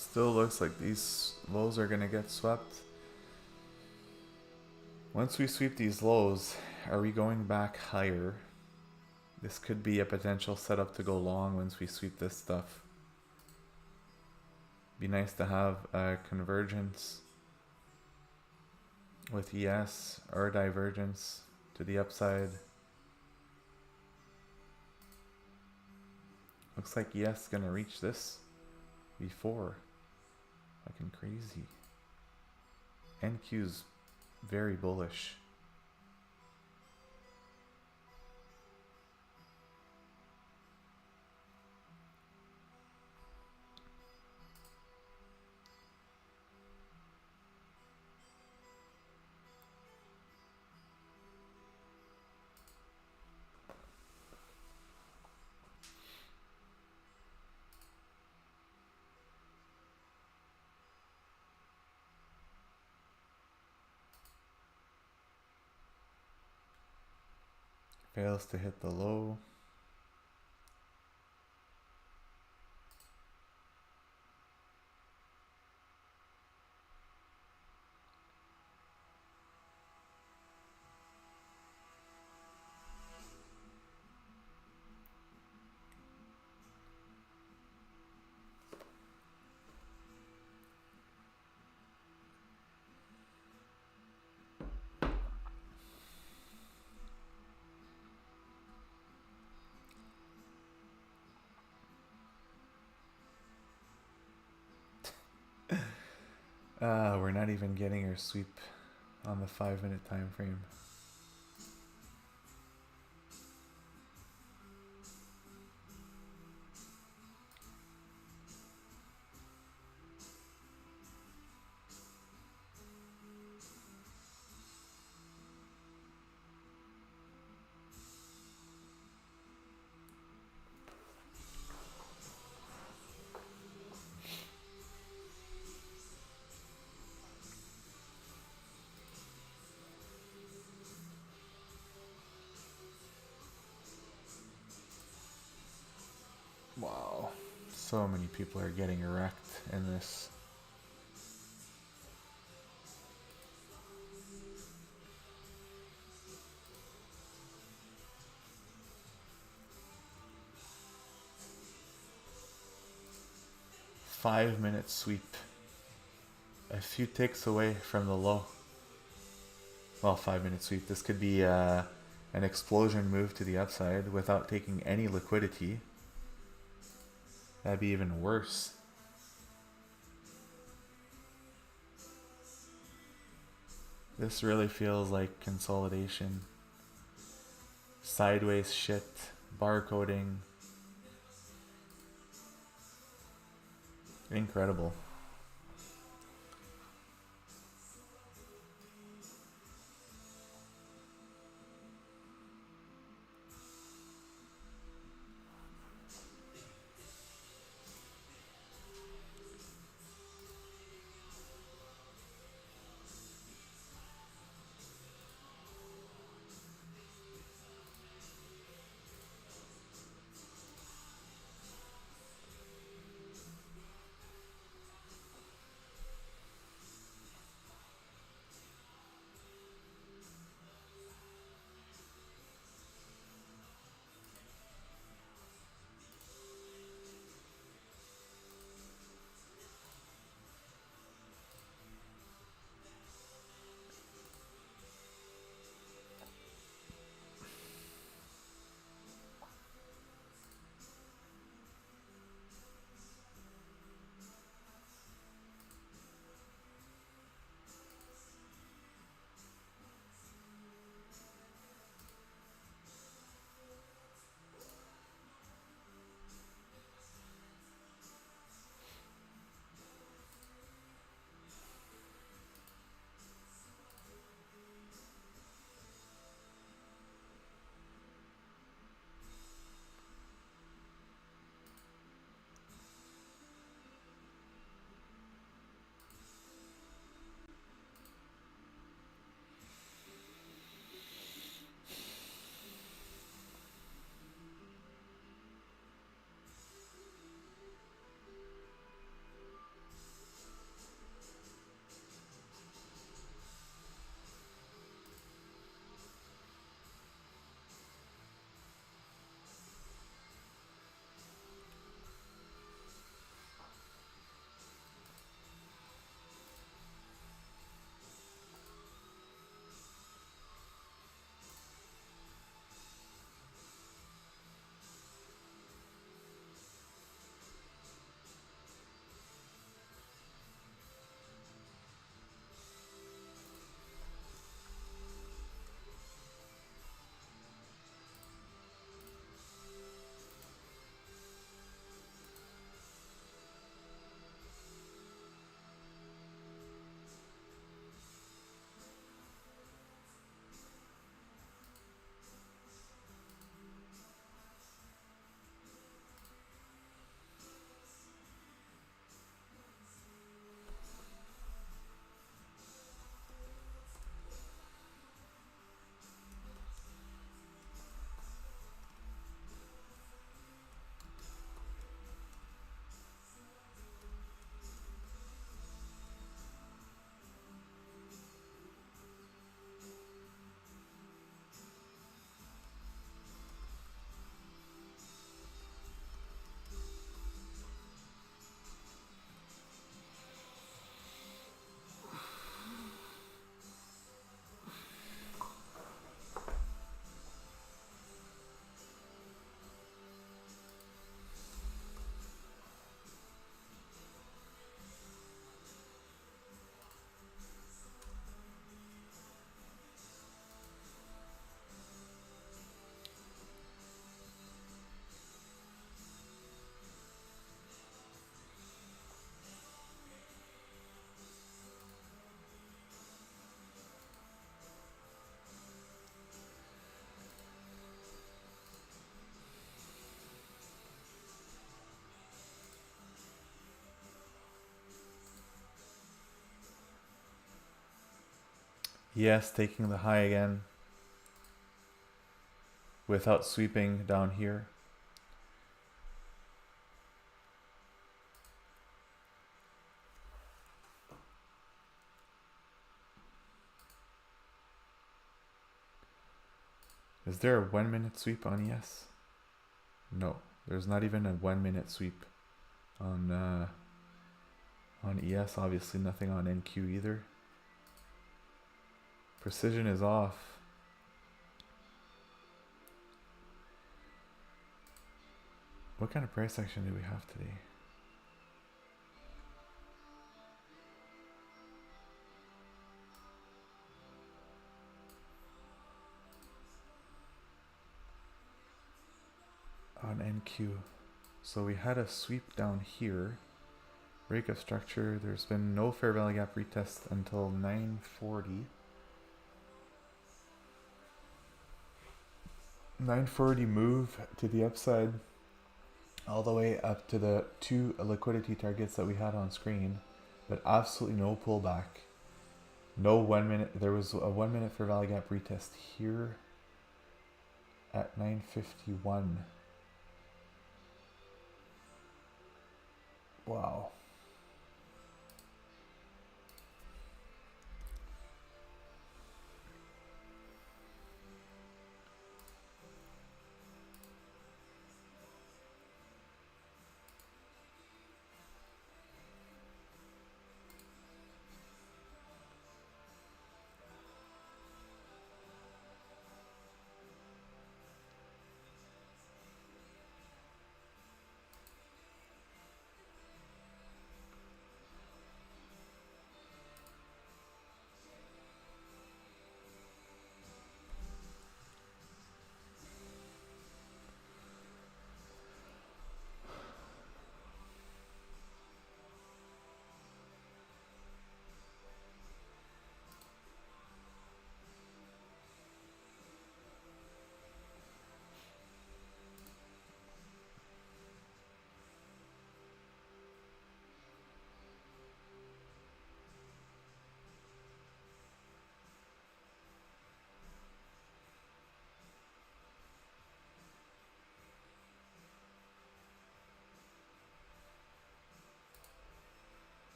Still looks like these lows are going to get swept. Once we sweep these lows, are we going back higher? This could be a potential setup to go long once we sweep this stuff. Be nice to have a convergence with ES or divergence to the upside. Looks like ES is going to reach this before. Fucking crazy. NQ's very bullish. Fails to hit the low. We're not even getting our sweep on the 5-minute time frame. Wow. So many people are getting wrecked in this. Five-minute sweep. A few ticks away from the low. Well, 5-minute sweep. This could be an explosion move to the upside without taking any liquidity. That'd be even worse. This really feels like consolidation. Sideways shit. Barcoding. Incredible. Yes, taking the high again without sweeping down here. Is there a 1 minute sweep on ES? No, there's not even a 1 minute sweep on ES. Obviously nothing on NQ either. Precision is off. What kind of price action do we have today? On NQ. So we had a sweep down here. Break of structure. There's been no fair value gap retest until 940. 940 move to the upside all the way up to the 2 liquidity targets that we had on screen, but absolutely no pullback. No 1 minute. There was a 1 minute fair value gap retest here at 951. Wow.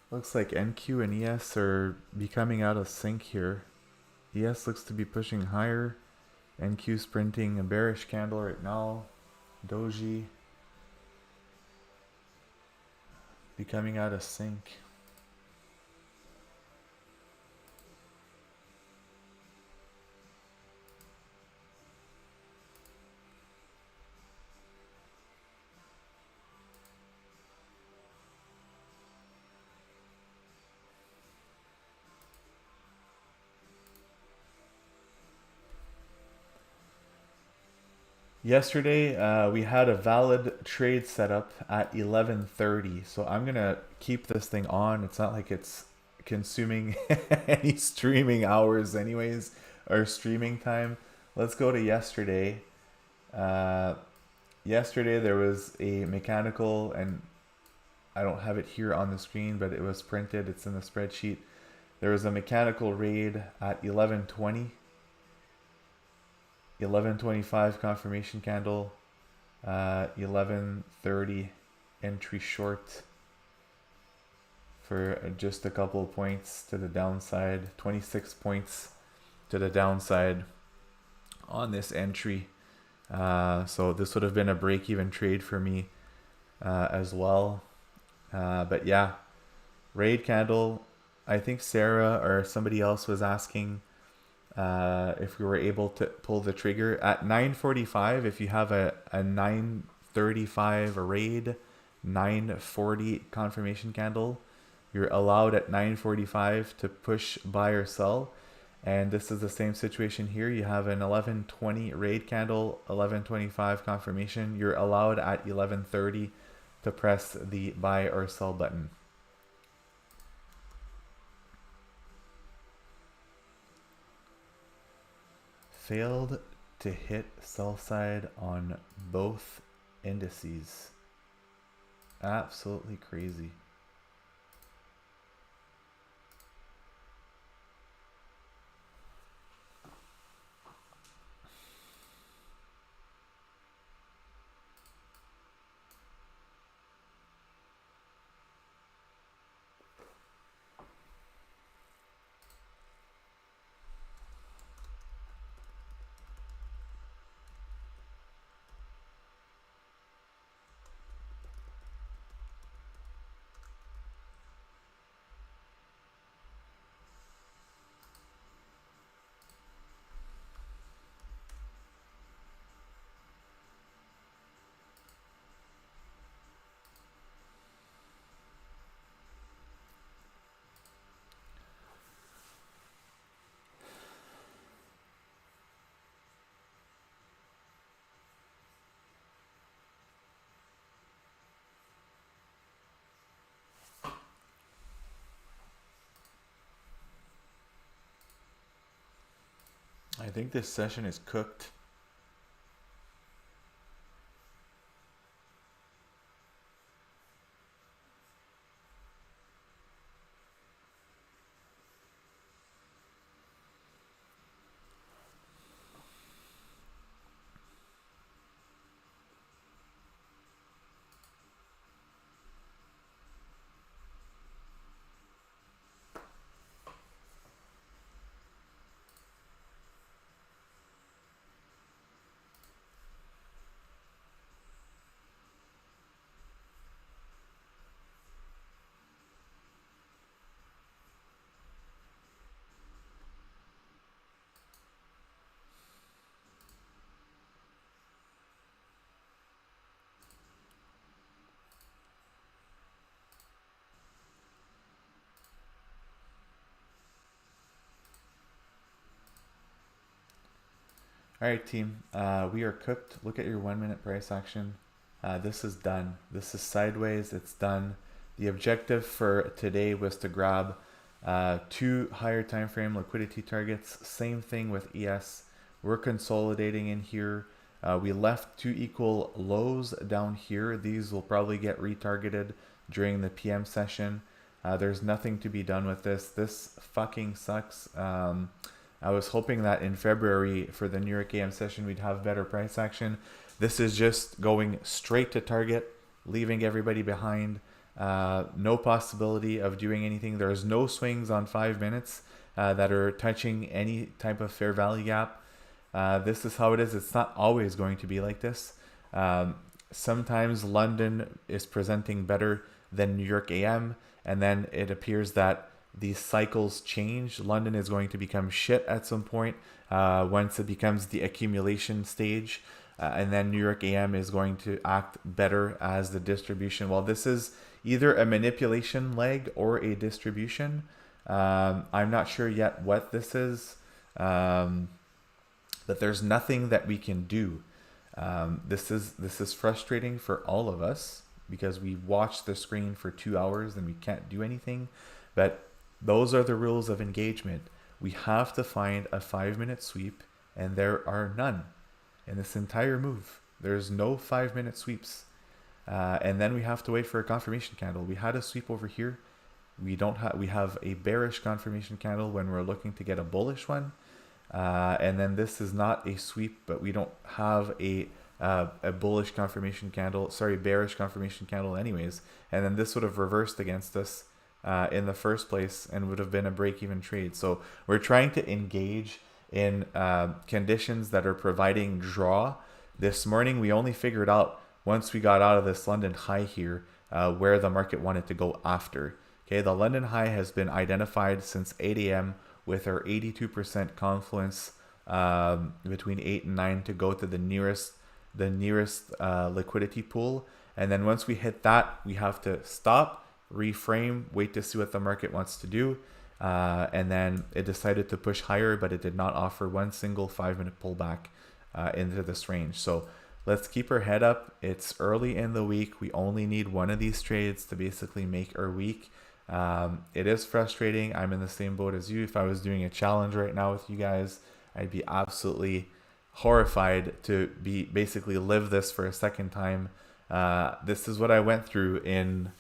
Looks like NQ and ES are becoming out of sync here. ES looks to be pushing higher. NQ printing a bearish candle right now. Doji becoming out of sync. Yesterday, we had a valid trade set up at 11:30, so I'm gonna keep this thing on. It's not like it's consuming any streaming hours anyways, or streaming time. Let's go to yesterday. Yesterday there was a mechanical, and I don't have it here on the screen, but it was printed. It's in the spreadsheet. There was a mechanical raid at 11:20. 11:25 confirmation candle, 11:30 entry short for just a couple of points to the downside, 26 points to the downside on this entry. So this would have been a break-even trade for me as well. But yeah, raid candle. I think Sarah or somebody else was asking if we were able to pull the trigger at 9:45. If you have a 9:35 raid, 9:40 confirmation candle, you're allowed at 9:45 to push buy or sell. And this is the same situation here. You have an 11:20 raid candle, 11:25 confirmation. You're allowed at 11:30 to press the buy or sell button. failed to hit sell side on both indices. Absolutely crazy. I think this session is cooked. All right, team. We are cooked. Look at your 1 minute price action. This is done. This is sideways. It's done. The objective for today was to grab 2 higher time frame liquidity targets. Same thing with ES. We're consolidating in here. We left 2 equal lows down here. These will probably get retargeted during the PM session. There's nothing to be done with this. This fucking sucks. I was hoping that in February for the New York AM session we'd have better price action. This is just going straight to target, leaving everybody behind. No possibility of doing anything. There's no swings on 5 minutes that are touching any type of fair value gap. This is how it is. It's not always going to be like this. Sometimes London is presenting better than New York AM, and then it appears that these cycles change. London is going to become shit at some point once it becomes the accumulation stage. And then New York AM is going to act better as the distribution. Well, this is either a manipulation leg or a distribution. I'm not sure yet what this is, but there's nothing that we can do. This is frustrating for all of us because we watch the screen for 2 hours and we can't do anything. But those are the rules of engagement. We have to find a 5 minute sweep, and there are none in this entire move. There's no 5 minute sweeps. And then we have to wait for a confirmation candle. We had a sweep over here. We have a bearish confirmation candle when we're looking to get a bullish one. And then this is not a sweep, but we don't have a bullish confirmation candle, bearish confirmation candle anyways. And then this would have reversed against us in the first place and would have been a break-even trade. So we're trying to engage in conditions that are providing draw. This morning we only figured out once we got out of this London high here where the market wanted to go after. Okay, the London high has been identified since 8 a.m. with our 82% confluence between 8 and 9 to go to the nearest liquidity pool. And then once we hit that, we have to stop, reframe, wait to see what the market wants to do. And then it decided to push higher, but it did not offer one single 5 minute pullback into this range. So let's keep our head up. It's early in the week. We only need one of these trades to basically make our week. It is frustrating. I'm in the same boat as you. If I was doing a challenge right now with you guys, I'd be absolutely horrified to be basically live this for a second time. This is what I went through in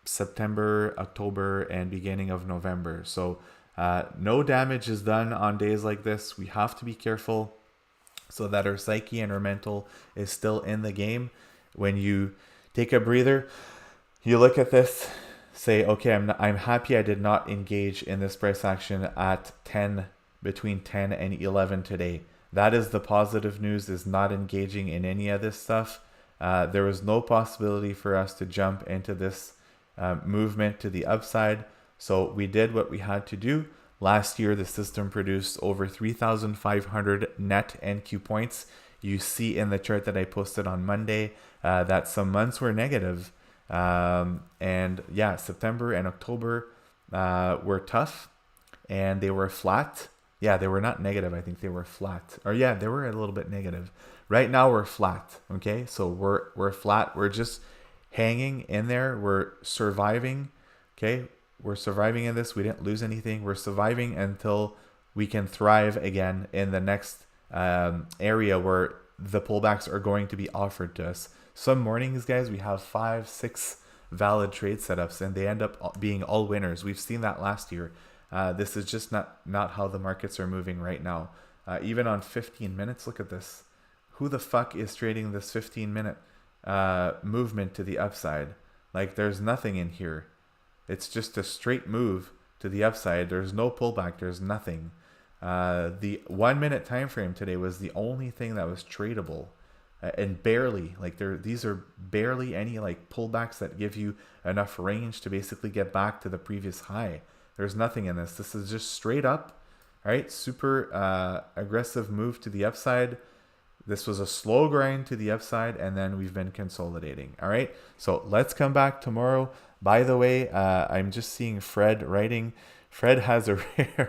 September, October, and beginning of November. So no damage is done on days like this. We have to be careful so that our psyche and our mental is still in the game. When you take a breather, you look at this, say, okay, I'm happy I did not engage in this price action at between 10 and 11 today. That is the positive news, is not engaging in any of this stuff. There was no possibility for us to jump into this movement to the upside. So we did what we had to do. Last year, the system produced over 3,500 net NQ points. You see in the chart that I posted on Monday that some months were negative. And yeah, September and October were tough, and they were flat. Yeah, they were not negative. I think they were flat. Or yeah, they were a little bit negative. Right now we're flat. Okay, so we're flat. We're just hanging in there. We're surviving. Okay, we're surviving in this. We didn't lose anything. We're surviving until we can thrive again in the next area where the pullbacks are going to be offered to us. Some mornings, guys, we have 5, 6 valid trade setups, and they end up being all winners. We've seen that last year. This is just not how the markets are moving right now. Even on 15 minutes, look at this. Who the fuck is trading this 15-minute movement to the upside? Like, there's nothing in here. It's just a straight move to the upside. There's no pullback. There's nothing. The 1 minute time frame today was the only thing that was tradable, and barely, like, these are barely any like pullbacks that give you enough range to basically get back to the previous high. There's nothing in this. This is just straight up, right? Super aggressive move to the upside. This was a slow grind to the upside, and then we've been consolidating. All right, so let's come back tomorrow. By the way, I'm just seeing Fred writing. Fred has a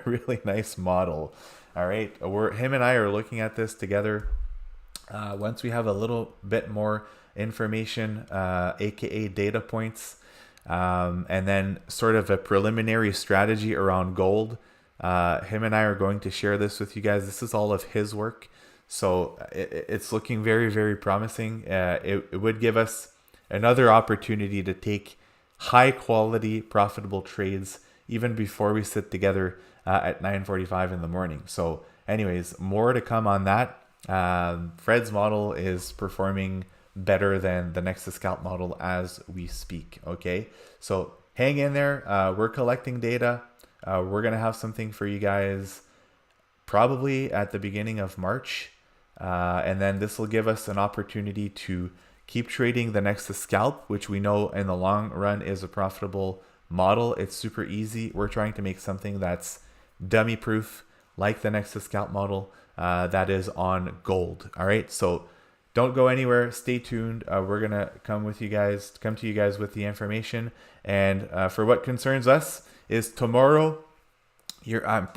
really nice model. All right, him and I are looking at this together. Once we have a little bit more information, aka data points, and then sort of a preliminary strategy around gold, him and I are going to share this with you guys. This is all of his work. So it's looking very, very promising. It would give us another opportunity to take high quality, profitable trades even before we sit together at 9:45 in the morning. So anyways, more to come on that. Fred's model is performing better than the Nexus Scalp model as we speak. Okay, so hang in there. We're collecting data. We're going to have something for you guys probably at the beginning of March. And then this will give us an opportunity to keep trading the Nexus Scalp, which we know in the long run is a profitable model. It's super easy. We're trying to make something that's dummy proof, like the Nexus Scalp model, that is on gold. All right, so don't go anywhere. Stay tuned. We're gonna come to you guys with the information. And for what concerns us is tomorrow. I'm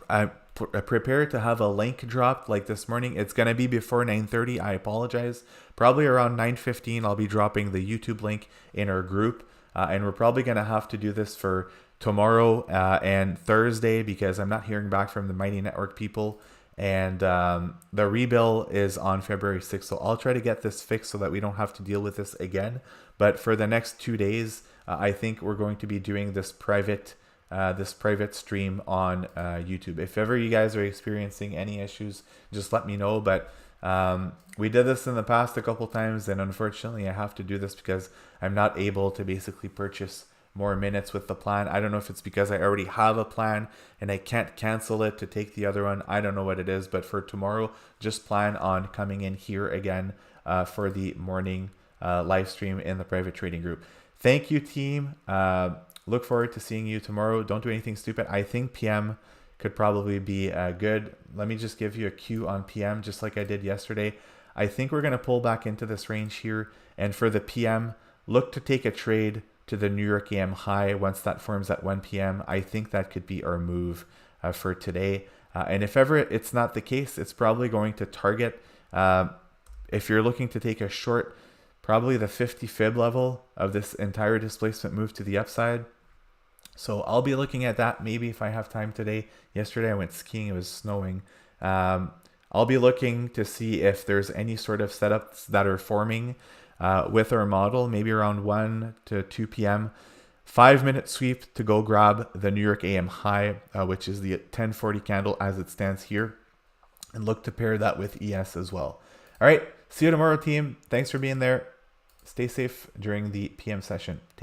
prepared to have a link dropped like this morning. It's gonna be before 9:30. I apologize. Probably around 9:15. I'll be dropping the YouTube link in our group, and we're probably gonna have to do this for tomorrow and Thursday because I'm not hearing back from the Mighty Network people. And the rebill is on February 6th. So I'll try to get this fixed so that we don't have to deal with this again. But for the next 2 days, I think we're going to be doing this private stream on YouTube. If ever you guys are experiencing any issues, just let me know. But we did this in the past a couple times, and unfortunately I have to do this because I'm not able to basically purchase more minutes with the plan. I don't know if it's because I already have a plan and I can't cancel it to take the other one. I don't know what it is, but for tomorrow, just plan on coming in here again for the morning live stream in the private trading group. Thank you, team. Look forward to seeing you tomorrow. Don't do anything stupid. I think PM could probably be good. Let me just give you a cue on PM, just like I did yesterday. I think we're going to pull back into this range here. And for the PM, look to take a trade to the New York AM high once that forms at 1 p.m. I think that could be our move for today. And if ever it's not the case, it's probably going to target, if you're looking to take a short, probably the 50 fib level of this entire displacement move to the upside. So I'll be looking at that maybe if I have time today. Yesterday I went skiing, it was snowing. I'll be looking to see if there's any sort of setups that are forming with our model, maybe around 1 to 2 p.m. 5-minute sweep to go grab the New York AM high, which is the 1040 candle as it stands here, and look to pair that with ES as well. All right, see you tomorrow, team. Thanks for being there. Stay safe during the PM session. Take care.